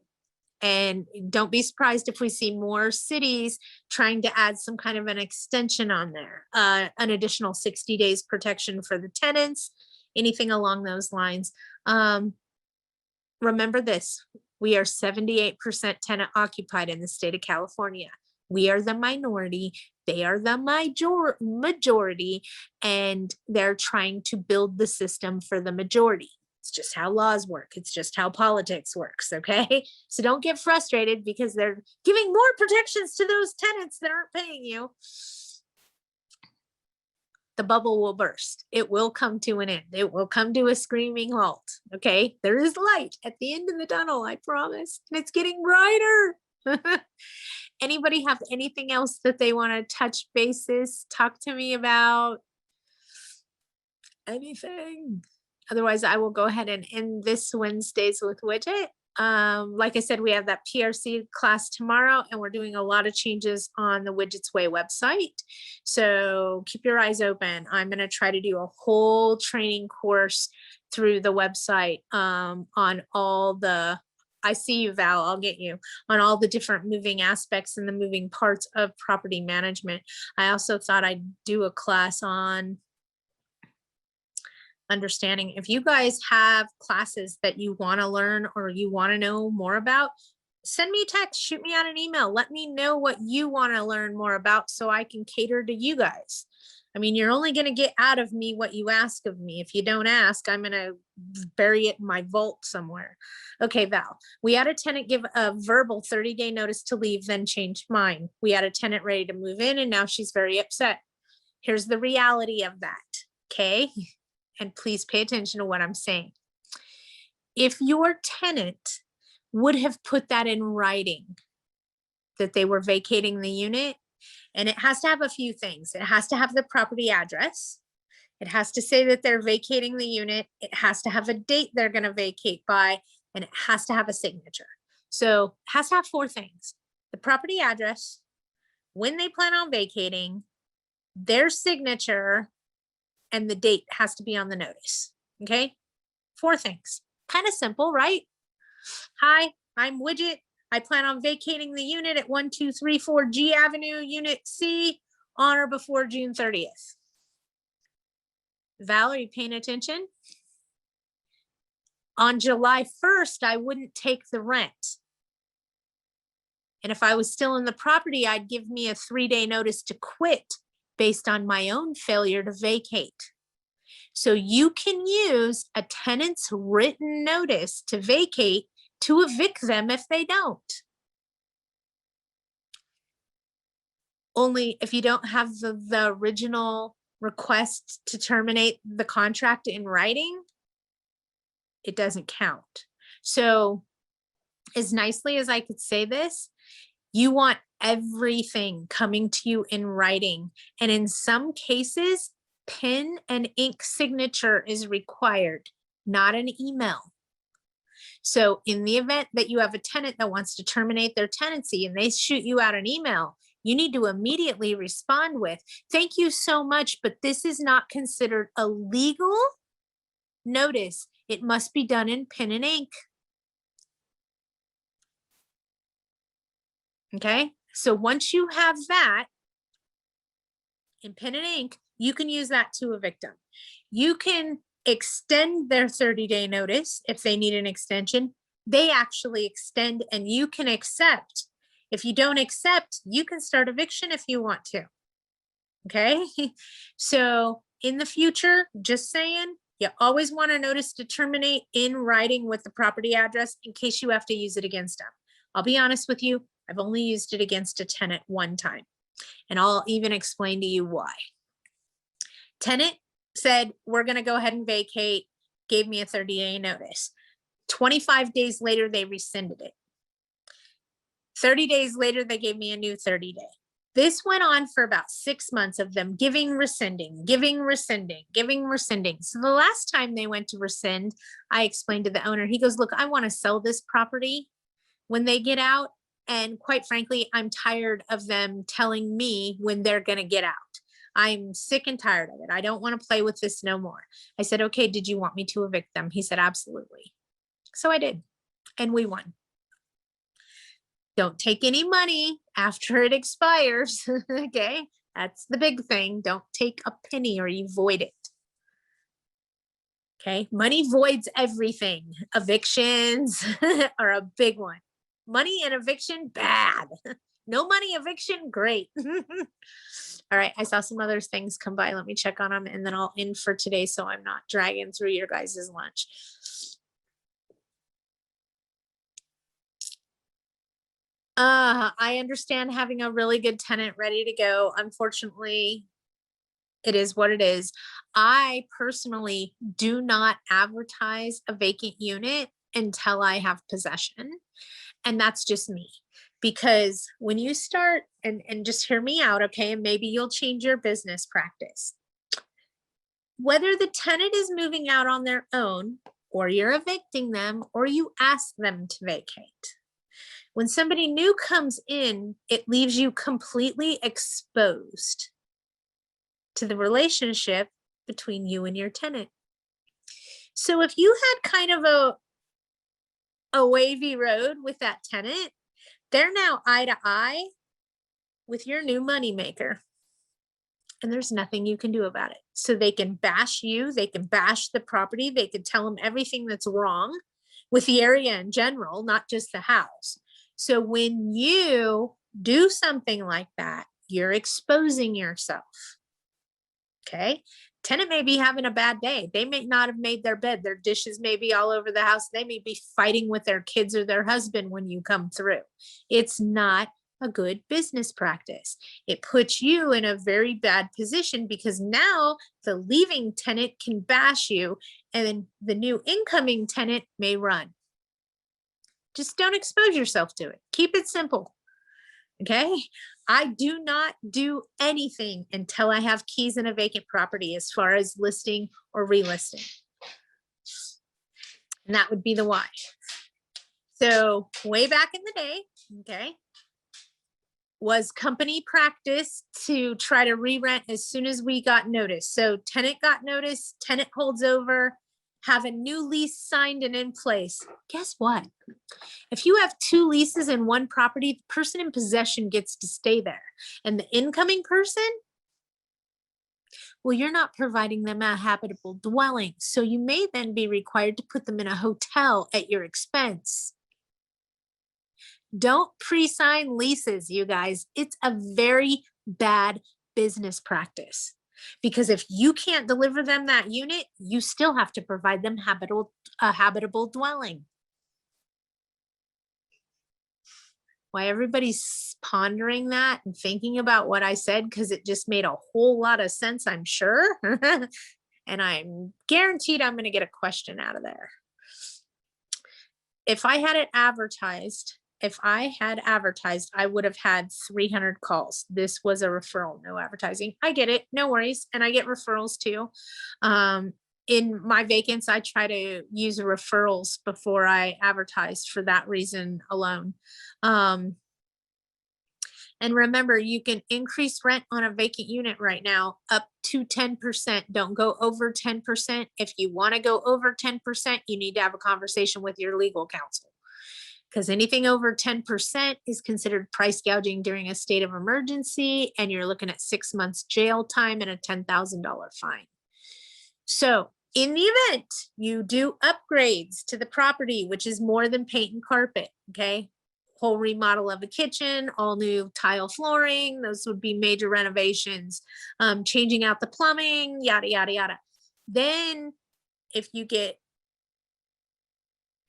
And don't be surprised if we see more cities trying to add some kind of an extension on there, an additional 60 days protection for the tenants, anything along those lines. Remember this, we are 78% tenant occupied in the state of California. We are the minority, they are the majority, and they're trying to build the system for the majority. It's just how laws work. It's just how politics works, okay? So don't get frustrated because they're giving more protections to those tenants that aren't paying you. The bubble will burst. It will come to an end. It will come to a screaming halt, okay? There is light at the end of the tunnel, I promise, and it's getting brighter. Anybody have anything else that they want to touch bases, talk to me about? Anything? Otherwise, I will go ahead and end this Wednesdays with Widget. Like I said, we have that PRC class tomorrow, and we're doing a lot of changes on the Widgets Way website. So keep your eyes open. I'm going to try to do a whole training course through the website on all the, I see you, Val, I'll get you, on all the different moving aspects and the moving parts of property management. I also thought I'd do a class on understanding. If you guys have classes that you want to learn or you want to know more about, send me a text, shoot me out an email. Let me know what you want to learn more about so I can cater to you guys. I mean, you're only going to get out of me what you ask of me. If you don't ask, I'm going to bury it in my vault somewhere. Okay, Val, we had a tenant give a verbal 30-day notice to leave, then changed mine. We had a tenant ready to move in, and now she's very upset. Here's the reality of that, okay? And please pay attention to what I'm saying. If your tenant would have put that in writing, that they were vacating the unit, and it has to have a few things. It has to have the property address. It has to say that they're vacating the unit. It has to have a date they're going to vacate by, and it has to have a signature. So it has to have 4 things: the property address, when they plan on vacating, their signature, and the date has to be on the notice. Okay, 4 things. Kind of simple, right? Hi, I'm Widget. I plan on vacating the unit at 1234 G Avenue, Unit C, on or before June 30th. Val, are you paying attention? On July 1st, I wouldn't take the rent. And if I was still in the property, I'd give me a 3-day notice to quit based on my own failure to vacate. So you can use a tenant's written notice to vacate to evict them if they don't. Only if you don't have the original request to terminate the contract in writing, it doesn't count. So as nicely as I could say this, you want everything coming to you in writing. And in some cases, pen and ink signature is required, not an email. So in the event that you have a tenant that wants to terminate their tenancy and they shoot you out an email, you need to immediately respond with, "Thank you so much, but this is not considered a legal notice. It must be done in pen and ink." Okay, so once you have that in pen and ink, you can use that to evict them. You can extend their 30-day notice if they need an extension. They actually extend and you can accept. If you don't accept, you can start eviction if you want to. Okay, so in the future, just saying, you always want a notice to terminate in writing with the property address in case you have to use it against them. I'll be honest with you, I've only used it against a tenant one time, and I'll even explain to you why. Tenant said, "We're going to go ahead and vacate," gave me a 30-day notice. 25 days later, they rescinded it. 30 days later, they gave me a new 30-day. This went on for about 6 months of them giving, rescinding, giving, rescinding, giving, rescinding. So the last time they went to rescind, I explained to the owner, he goes, "Look, I want to sell this property when they get out. And quite frankly, I'm tired of them telling me when they're going to get out. I'm sick and tired of it. I don't want to play with this no more." I said, "Okay, did you want me to evict them?" He said, "Absolutely." So I did, and we won. Don't take any money after it expires. Okay, that's the big thing. Don't take a penny or you void it. Okay, money voids everything. Evictions are a big one. Money and eviction, bad. No money eviction, great. All right, I saw some other things come by. Let me check on them and then I'll end for today so I'm not dragging through your guys' lunch. I understand having a really good tenant ready to go. Unfortunately, it is what it is. I personally do not advertise a vacant unit until I have possession. And that's just me. Because when you start, and just hear me out, okay, and maybe you'll change your business practice. Whether the tenant is moving out on their own or you're evicting them, or you ask them to vacate. When somebody new comes in, it leaves you completely exposed to the relationship between you and your tenant. So if you had kind of a wavy road with that tenant, they're now eye to eye with your new moneymaker. And there's nothing you can do about it. So they can bash you, they can bash the property, they can tell them everything that's wrong with the area in general, not just the house. So when you do something like that, you're exposing yourself. Okay. Tenant may be having a bad day. They may not have made their bed. Their dishes may be all over the house. They may be fighting with their kids or their husband when you come through. It's not a good business practice. It puts you in a very bad position because now the leaving tenant can bash you and then the new incoming tenant may run. Just don't expose yourself to it. Keep it simple. Okay. I do not do anything until I have keys in a vacant property as far as listing or relisting. And that would be the why. So way back in the day, okay, was company practice to try to re-rent as soon as we got notice. So tenant got notice, tenant holds over, have a new lease signed and in place. Guess what? If you have two leases in one property, the person in possession gets to stay there. And the incoming person, well, you're not providing them a habitable dwelling. So you may then be required to put them in a hotel at your expense. Don't pre-sign leases, you guys. It's a very bad business practice because if you can't deliver them that unit, you still have to provide them a habitable dwelling. Why everybody's pondering that and thinking about what I said, because it just made a whole lot of sense, I'm sure. And I'm guaranteed I'm going to get a question out of there. If I had advertised, I would have had 300 calls. This was a referral, no advertising. I get it, no worries. And I get referrals too. In my vacants, I try to use referrals before I advertise for that reason alone. And remember, you can increase rent on a vacant unit right now up to 10%. Don't go over 10%. If you want to go over 10%, you need to have a conversation with your legal counsel, because anything over 10% is considered price gouging during a state of emergency, and you're looking at 6 months jail time and a $10,000 fine. So in the event you do upgrades to the property, which is more than paint and carpet, okay, whole remodel of a kitchen, all new tile flooring, those would be major renovations, changing out the plumbing, yada, yada, yada. Then if you get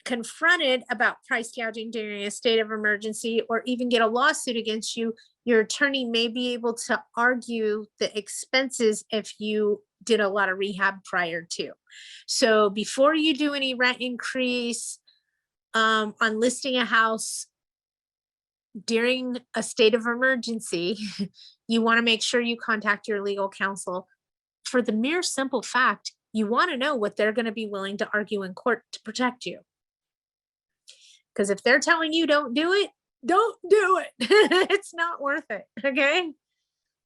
confronted about price gouging during a state of emergency or even get a lawsuit against you, your attorney may be able to argue the expenses if you did a lot of rehab prior to. So before you do any rent increase on listing a house during a state of emergency, you want to make sure you contact your legal counsel for the mere simple fact you want to know what they're going to be willing to argue in court to protect you. Because if they're telling you don't do it, don't do it. It's not worth it. Okay.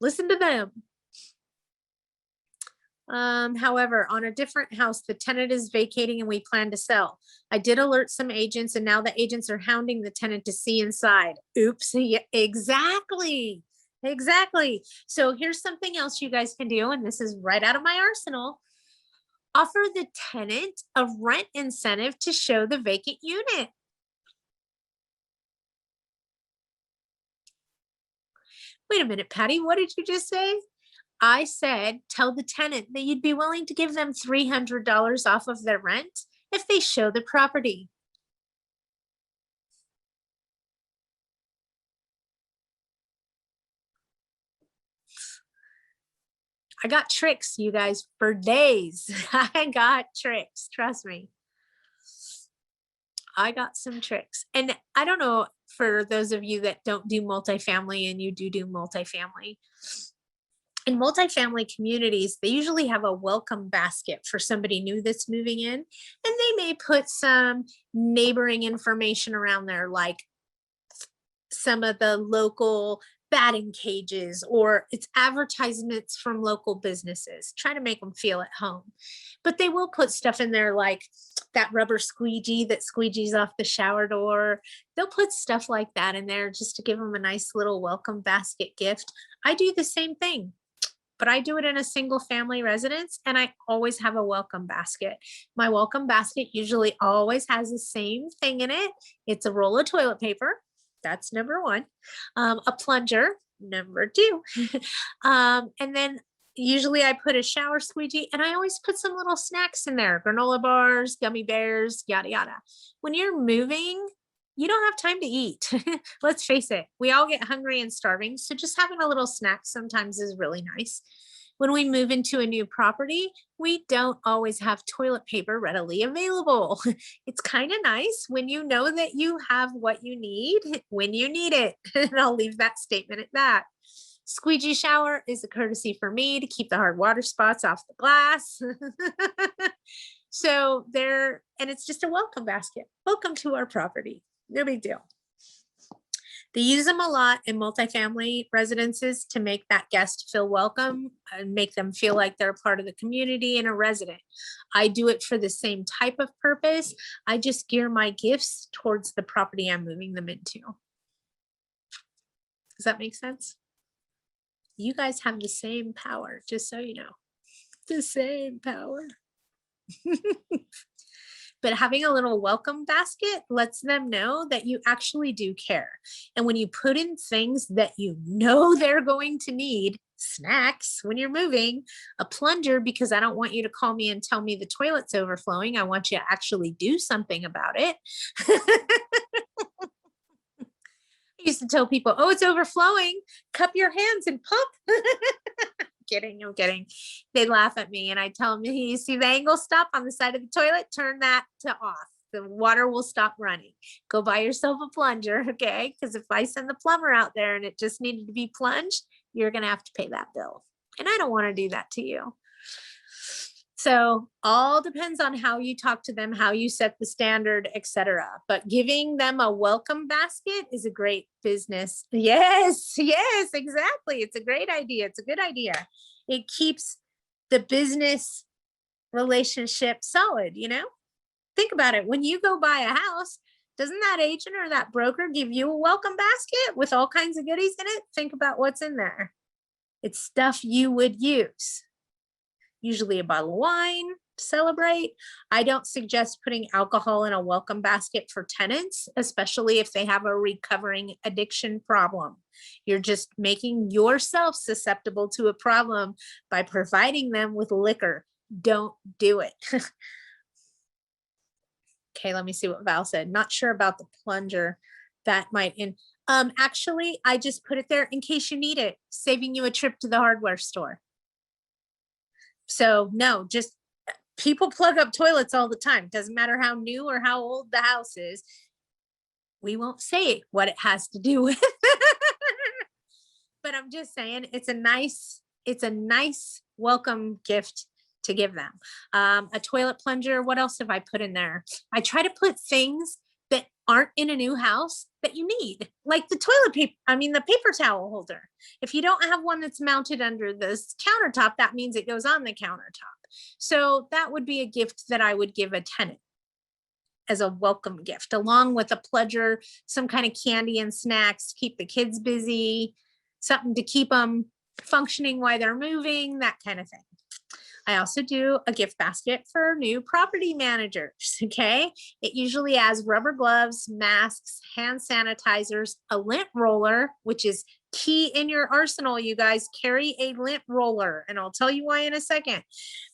Listen to them. However, on a different house, the tenant is vacating and we plan to sell. I did alert some agents and now the agents are hounding the tenant to see inside. Oops. Yeah, exactly. Exactly. So here's something else you guys can do. And this is right out of my arsenal. Offer the tenant a rent incentive to show the vacant unit. Wait a minute, Patty, what did you just say? I said, tell the tenant that you'd be willing to give them $300 off of their rent if they show the property. I got tricks, you guys, for days. I got tricks, trust me. I got some tricks. And I don't know, for those of you that don't do multifamily and you do multifamily, In multifamily communities, they usually have a welcome basket for somebody new that's moving in, and they may put some neighboring information around there, like some of the local batting cages, or it's advertisements from local businesses, try to make them feel at home. But they will put stuff in there like that rubber squeegee that squeegees off the shower door. They'll put stuff like that in there just to give them a nice little welcome basket gift. I do the same thing, but I do it in a single family residence, and I always have a welcome basket. My welcome basket usually always has the same thing in it. It's a roll of toilet paper. That's number one. A plunger, number two. And then usually I put a shower squeegee, and I always put some little snacks in there, granola bars, gummy bears, yada, yada. When you're moving, you don't have time to eat. Let's face it, we all get hungry and starving. So just having a little snack sometimes is really nice. When we move into a new property, we don't always have toilet paper readily available. It's kind of nice when you know that you have what you need when you need it. And I'll leave that statement at that. Squeegee shower is a courtesy for me to keep the hard water spots off the glass. So there, and it's just a welcome basket. Welcome to our property. No big deal. They use them a lot in multifamily residences to make that guest feel welcome and make them feel like they're part of the community and a resident. I do it for the same type of purpose. I just gear my gifts towards the property I'm moving them into. Does that make sense? You guys have the same power, just so you know. The same power. But having a little welcome basket lets them know that you actually do care. And when you put in things that you know they're going to need, snacks when you're moving, a plunger, because I don't want you to call me and tell me the toilet's overflowing. I want you to actually do something about it. I used to tell people, oh, it's overflowing. Cup your hands and pump. I'm kidding. They laugh at me and I tell them, you see the angle stop on the side of the toilet, turn that to off. The water will stop running. Go buy yourself a plunger, okay? Because if I send the plumber out there and it just needed to be plunged, you're going to have to pay that bill. And I don't want to do that to you. So all depends on how you talk to them, how you set the standard, etc. But giving them a welcome basket is a great business. Yes, exactly. It's a great idea. It's a good idea. It keeps the business relationship solid, you know? Think about it. When you go buy a house, doesn't that agent or that broker give you a welcome basket with all kinds of goodies in it? Think about what's in there. It's stuff you would use. Usually a bottle of wine to celebrate. I don't suggest putting alcohol in a welcome basket for tenants, especially if they have a recovering addiction problem. You're just making yourself susceptible to a problem by providing them with liquor. Don't do it. Okay, let me see what Val said. Not sure about the plunger. That might actually, I just put it there in case you need it, saving you a trip to the hardware store. So no, just people plug up toilets all the time. Doesn't matter how new or how old the house is. We won't say what it has to do with. But I'm just saying it's a nice welcome gift to give them. A toilet plunger. What else have I put in there? I try to put things that aren't in a new house that you need, like the toilet paper. The paper towel holder. If you don't have one that's mounted under this countertop, that means it goes on the countertop. So that would be a gift that I would give a tenant as a welcome gift, along with a plunger, some kind of candy and snacks to keep the kids busy, something to keep them functioning while they're moving, that kind of thing. I also do a gift basket for new property managers, okay? It usually has rubber gloves, masks, hand sanitizers, a lint roller, which is key in your arsenal, you guys. Carry a lint roller, and I'll tell you why in a second.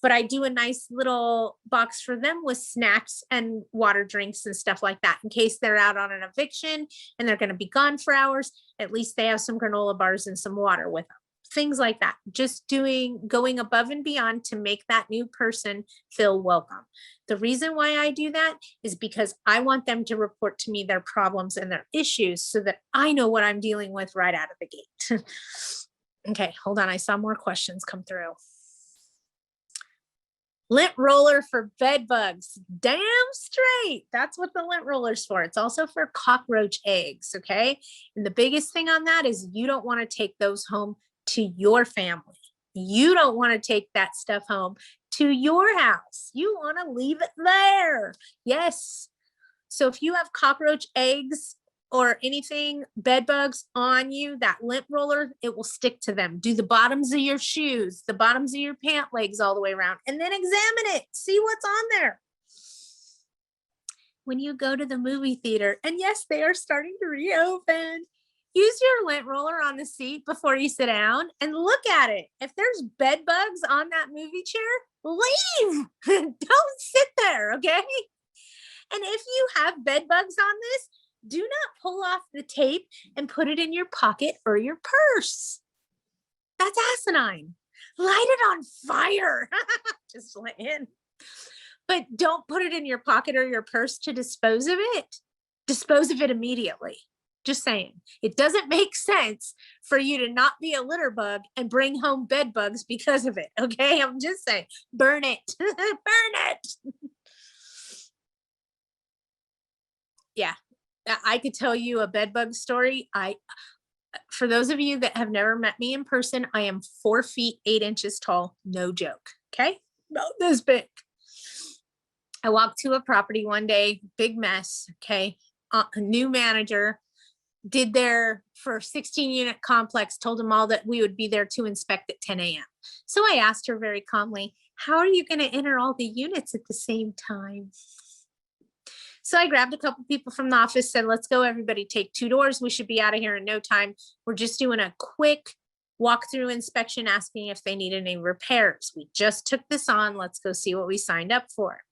But I do a nice little box for them with snacks and water drinks and stuff like that in case they're out on an eviction and they're going to be gone for hours. At least they have some granola bars and some water with them. Things like that. Just going above and beyond to make that new person feel welcome. The reason why I do that is because I want them to report to me their problems and their issues so that I know what I'm dealing with right out of the gate. Okay, hold on. I saw more questions come through. Lint roller for bed bugs. Damn straight. That's what the lint roller's for. It's also for cockroach eggs. Okay. And the biggest thing on that is you don't want to take those home to your family. You don't want to take that stuff home to your house. You want to leave it there. Yes. So if you have cockroach eggs or anything, bed bugs on you, that lint roller, it will stick to them. Do the bottoms of your shoes, the bottoms of your pant legs all the way around, and then examine it. See what's on there. When you go to the movie theater, and yes, they are starting to reopen, use your lint roller on the seat before you sit down and look at it. If there's bed bugs on that movie chair, leave. Don't sit there, okay? And if you have bed bugs on this, do not pull off the tape and put it in your pocket or your purse. That's asinine. Light it on fire. Just saying. But don't put it in your pocket or your purse to dispose of it. Dispose of it immediately. Just saying. It doesn't make sense for you to not be a litter bug and bring home bed bugs because of it. Okay. I'm just saying, burn it. Burn it. Yeah. I could tell you a bed bug story. For those of you that have never met me in person, I am 4 feet 8 inches tall. No joke. Okay. About this big. I walked to a property one day, big mess. Okay. A new manager did there for 16-unit complex, told them all that we would be there to inspect at 10 a.m. So I asked her very calmly, how are you going to enter all the units at the same time? So I grabbed a couple people from the office, said, let's go, everybody take 2 doors. We should be out of here in no time. We're just doing a quick walkthrough inspection, asking if they need any repairs. We just took this on. Let's go see what we signed up for.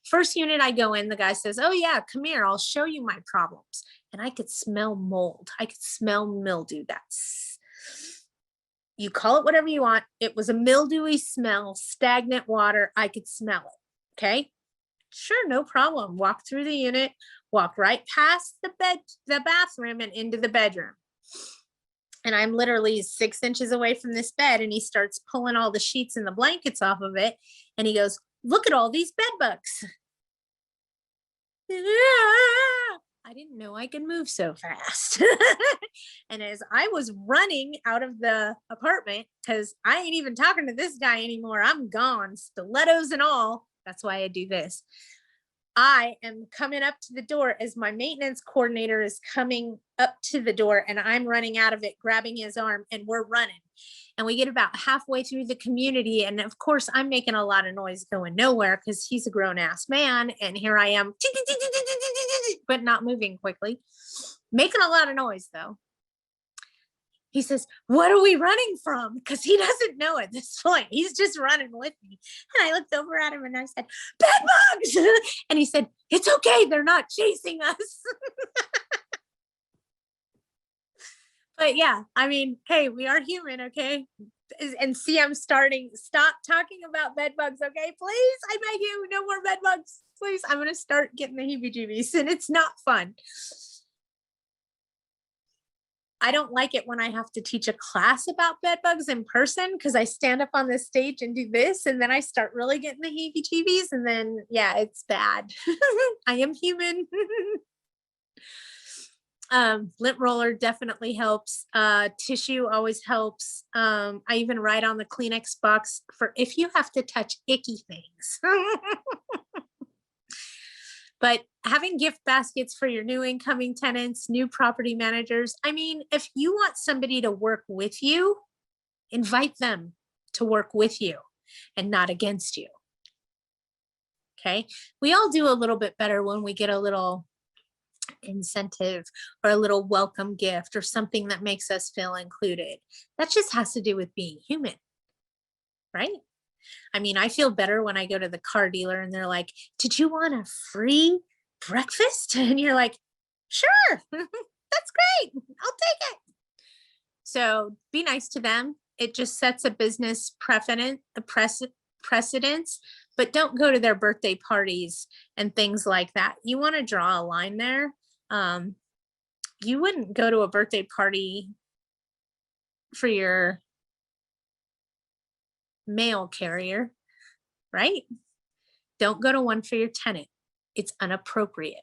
First unit I go in, the guy says, oh yeah, come here, I'll show you my problems. And I could smell mold. I could smell mildew. That's, you call it whatever you want. It was a mildewy smell, stagnant water. I could smell it. Okay. Sure, no problem. Walk through the unit, walk right past the bathroom and into the bedroom. And I'm literally 6 inches away from this bed, and he starts pulling all the sheets and the blankets off of it. And he goes, look at all these bed bugs. I didn't know I could move so fast. And as I was running out of the apartment, because I ain't even talking to this guy anymore, I'm gone, stilettos and all. That's why I do this. I am coming up to the door as my maintenance coordinator is coming up to the door, and I'm running out of it, grabbing his arm, and we're running. And we get about halfway through the community. And of course, I'm making a lot of noise going nowhere because he's a grown ass man. And here I am, but not moving quickly, making a lot of noise though. He says, what are we running from? Because he doesn't know at this point. He's just running with me. And I looked over at him and I said, bed bugs. And he said, it's okay. They're not chasing us. But yeah, I mean, hey, we are human, okay? And see, stop talking about bed bugs, okay? Please, I beg you, no more bed bugs. Please, I'm going to start getting the heebie-jeebies, and it's not fun. I don't like it when I have to teach a class about bed bugs in person, because I stand up on the stage and do this, and then I start really getting the heebie-jeebies, and then, yeah, it's bad. I am human. Lint roller definitely helps. Tissue always helps. I even write on the Kleenex box for if you have to touch icky things. But having gift baskets for your new incoming tenants, new property managers. I mean, if you want somebody to work with you, invite them to work with you and not against you. Okay. We all do a little bit better when we get a little incentive or a little welcome gift or something that makes us feel included. That just has to do with being human, right? I mean, I feel better when I go to the car dealer and they're like, did you want a free breakfast? And you're like, sure, that's great. I'll take it. So be nice to them. It just sets a business precedence, but don't go to their birthday parties and things like that. You want to draw a line there. You wouldn't go to a birthday party for your mail carrier, right? Don't go to one for your tenant. It's inappropriate.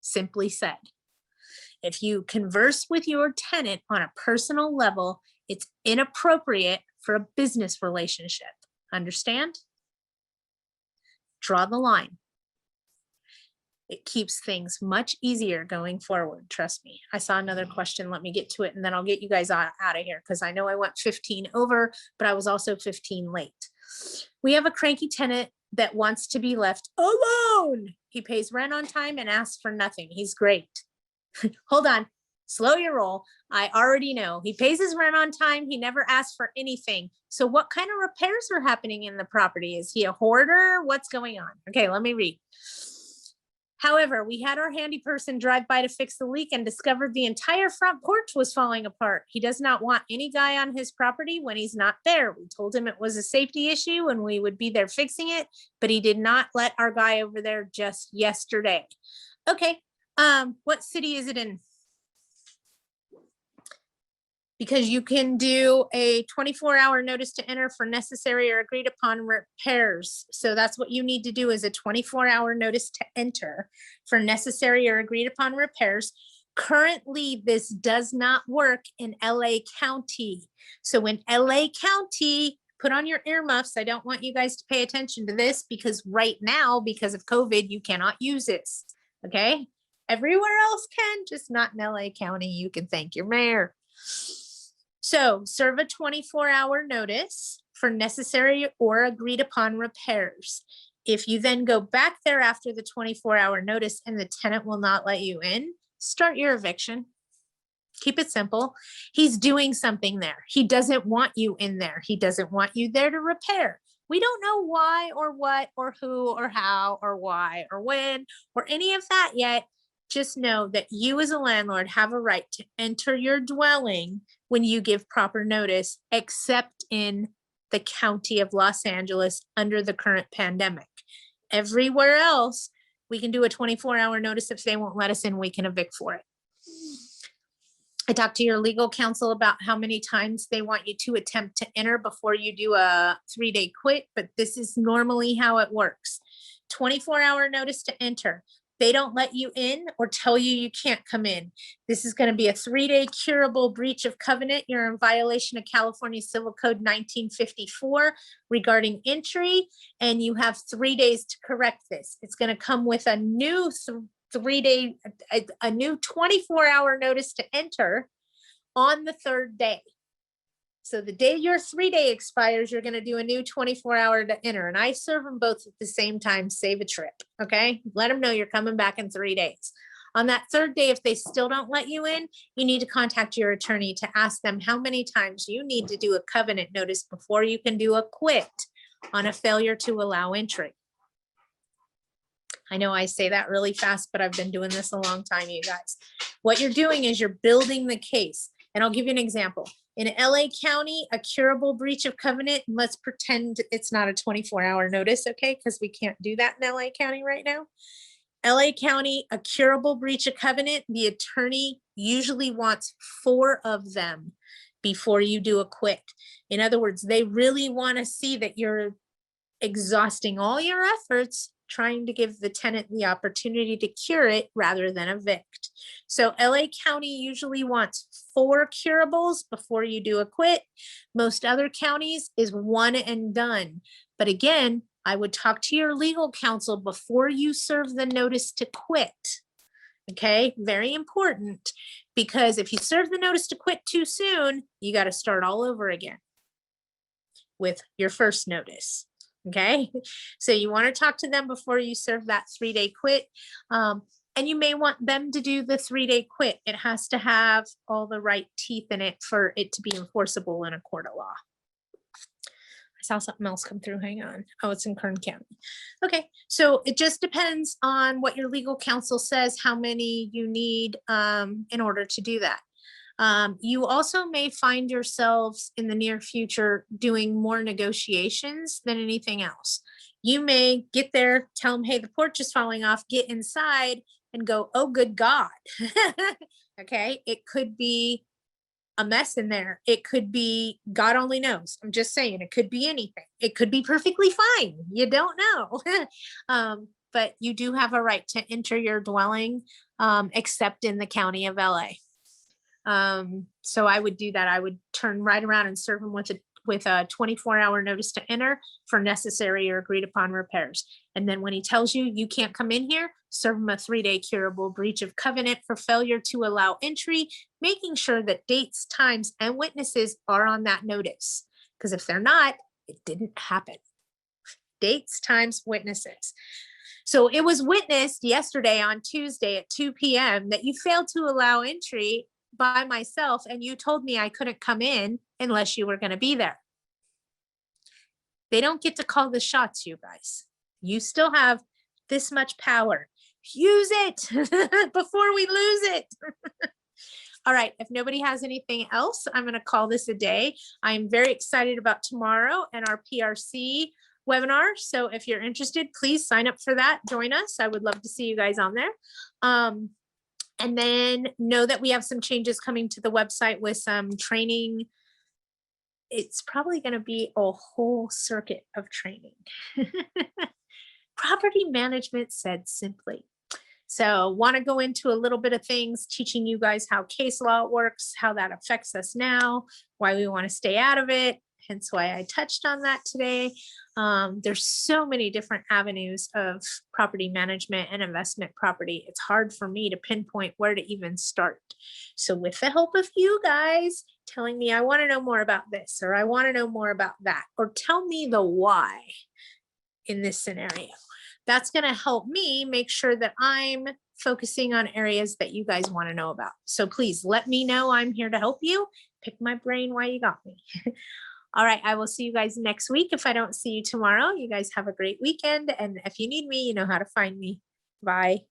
Simply said. If you converse with your tenant on a personal level, it's inappropriate for a business relationship. Understand? Draw the line. It keeps things much easier going forward. Trust me. I saw another question. Let me get to it and then I'll get you guys out of here because I know I went 15 over, but I was also 15 late. We have a cranky tenant that wants to be left alone. He pays rent on time and asks for nothing. He's great. Hold on. Slow your roll. I already know. He pays his rent on time. He never asks for anything. So what kind of repairs are happening in the property? Is he a hoarder? What's going on? Okay, let me read. However, we had our handy person drive by to fix the leak and discovered the entire front porch was falling apart. He does not want any guy on his property when he's not there. We told him it was a safety issue and we would be there fixing it, but he did not let our guy over there just yesterday. Okay, what city is it in? Because you can do a 24-hour notice to enter for necessary or agreed upon repairs. So that's what you need to do is a 24-hour notice to enter for necessary or agreed upon repairs. Currently, this does not work in LA County. So in LA County, put on your earmuffs. I don't want you guys to pay attention to this because right now, because of COVID, you cannot use this, okay? Everywhere else can, just not in LA County. You can thank your mayor. So serve a 24-hour notice for necessary or agreed upon repairs. If you then go back there after the 24-hour notice and the tenant will not let you in, start your eviction. Keep it simple. He's doing something there. He doesn't want you in there. He doesn't want you there to repair. We don't know why or what or who or how or why or when or any of that yet. Just know that you as a landlord have a right to enter your dwelling when you give proper notice, except in the county of Los Angeles under the current pandemic. Everywhere else, we can do a 24-hour notice. If they won't let us in, we can evict for it. I talked to your legal counsel about how many times they want you to attempt to enter before you do a 3-day quit, but this is normally how it works. 24-hour notice to enter. They don't let you in or tell you you can't come in. This is going to be a 3-day curable breach of covenant. You're in violation of California Civil Code 1954 regarding entry, and you have 3 days to correct this. It's going to come with a new 3-day, a new 24-hour notice to enter on the 3rd day. So the day your 3-day expires, you're going to do a new 24-hour to enter. And I serve them both at the same time, save a trip. Okay. Let them know you're coming back in 3 days. On that 3rd day, if they still don't let you in, you need to contact your attorney to ask them how many times you need to do a covenant notice before you can do a quit on a failure to allow entry. I know I say that really fast, but I've been doing this a long time, you guys. What you're doing is you're building the case. And I'll give you an example. In LA County, a curable breach of covenant, and let's pretend it's not a 24-hour notice, okay? Because we can't do that in LA County right now. LA County, a curable breach of covenant, the attorney usually wants 4 of them before you do a quit. In other words, they really want to see that you're exhausting all your efforts trying to give the tenant the opportunity to cure it rather than evict. So LA County usually wants 4 curables before you do a quit. Most other counties is 1 and done. But again, I would talk to your legal counsel before you serve the notice to quit. Okay, very important, because if you serve the notice to quit too soon, you got to start all over again with your first notice. Okay, so you want to talk to them before you serve that 3-day quit. And you may want them to do the 3-day quit. It has to have all the right teeth in it for it to be enforceable in a court of law. I saw something else come through. Hang on. Oh, it's in Kern County. Okay, so it just depends on what your legal counsel says, how many you need in order to do that. You also may find yourselves in the near future doing more negotiations than anything else. You may get there, tell them, hey, the porch is falling off, get inside and go, oh, good God. Okay, it could be a mess in there. It could be, God only knows. I'm just saying, it could be anything. It could be perfectly fine. You don't know. But you do have a right to enter your dwelling, except in the county of LA. So I would do that. I would turn right around and serve them with a 24-hour notice to enter for necessary or agreed upon repairs. And then when he tells you you can't come in here, serve him a 3-day curable breach of covenant for failure to allow entry, making sure that dates, times, and witnesses are on that notice. Because if they're not, it didn't happen. Dates, times, witnesses. So it was witnessed yesterday on Tuesday at 2 p.m. that you failed to allow entry by myself, and you told me I couldn't come in unless you were going to be there. They don't get to call the shots, you guys. You still have this much power. Use it before we lose it. All right, if nobody has anything else, I'm going to call this a day. I'm very excited about tomorrow and our PRC webinar. So if you're interested, please sign up for that. Join us. I would love to see you guys on there. And then know that we have some changes coming to the website with some training. It's probably going to be a whole circuit of training. Property management said simply. So want to go into a little bit of things, teaching you guys how case law works, how that affects us now, why we want to stay out of it. Hence why I touched on that today. There's so many different avenues of property management and investment property. It's hard for me to pinpoint where to even start. So with the help of you guys telling me, I want to know more about this, or I want to know more about that, or tell me the why in this scenario, that's going to help me make sure that I'm focusing on areas that you guys want to know about. So please let me know. I'm here to help you. Pick my brain while you got me. All right, I will see you guys next week. If I don't see you tomorrow, you guys have a great weekend. And if you need me, you know how to find me. Bye.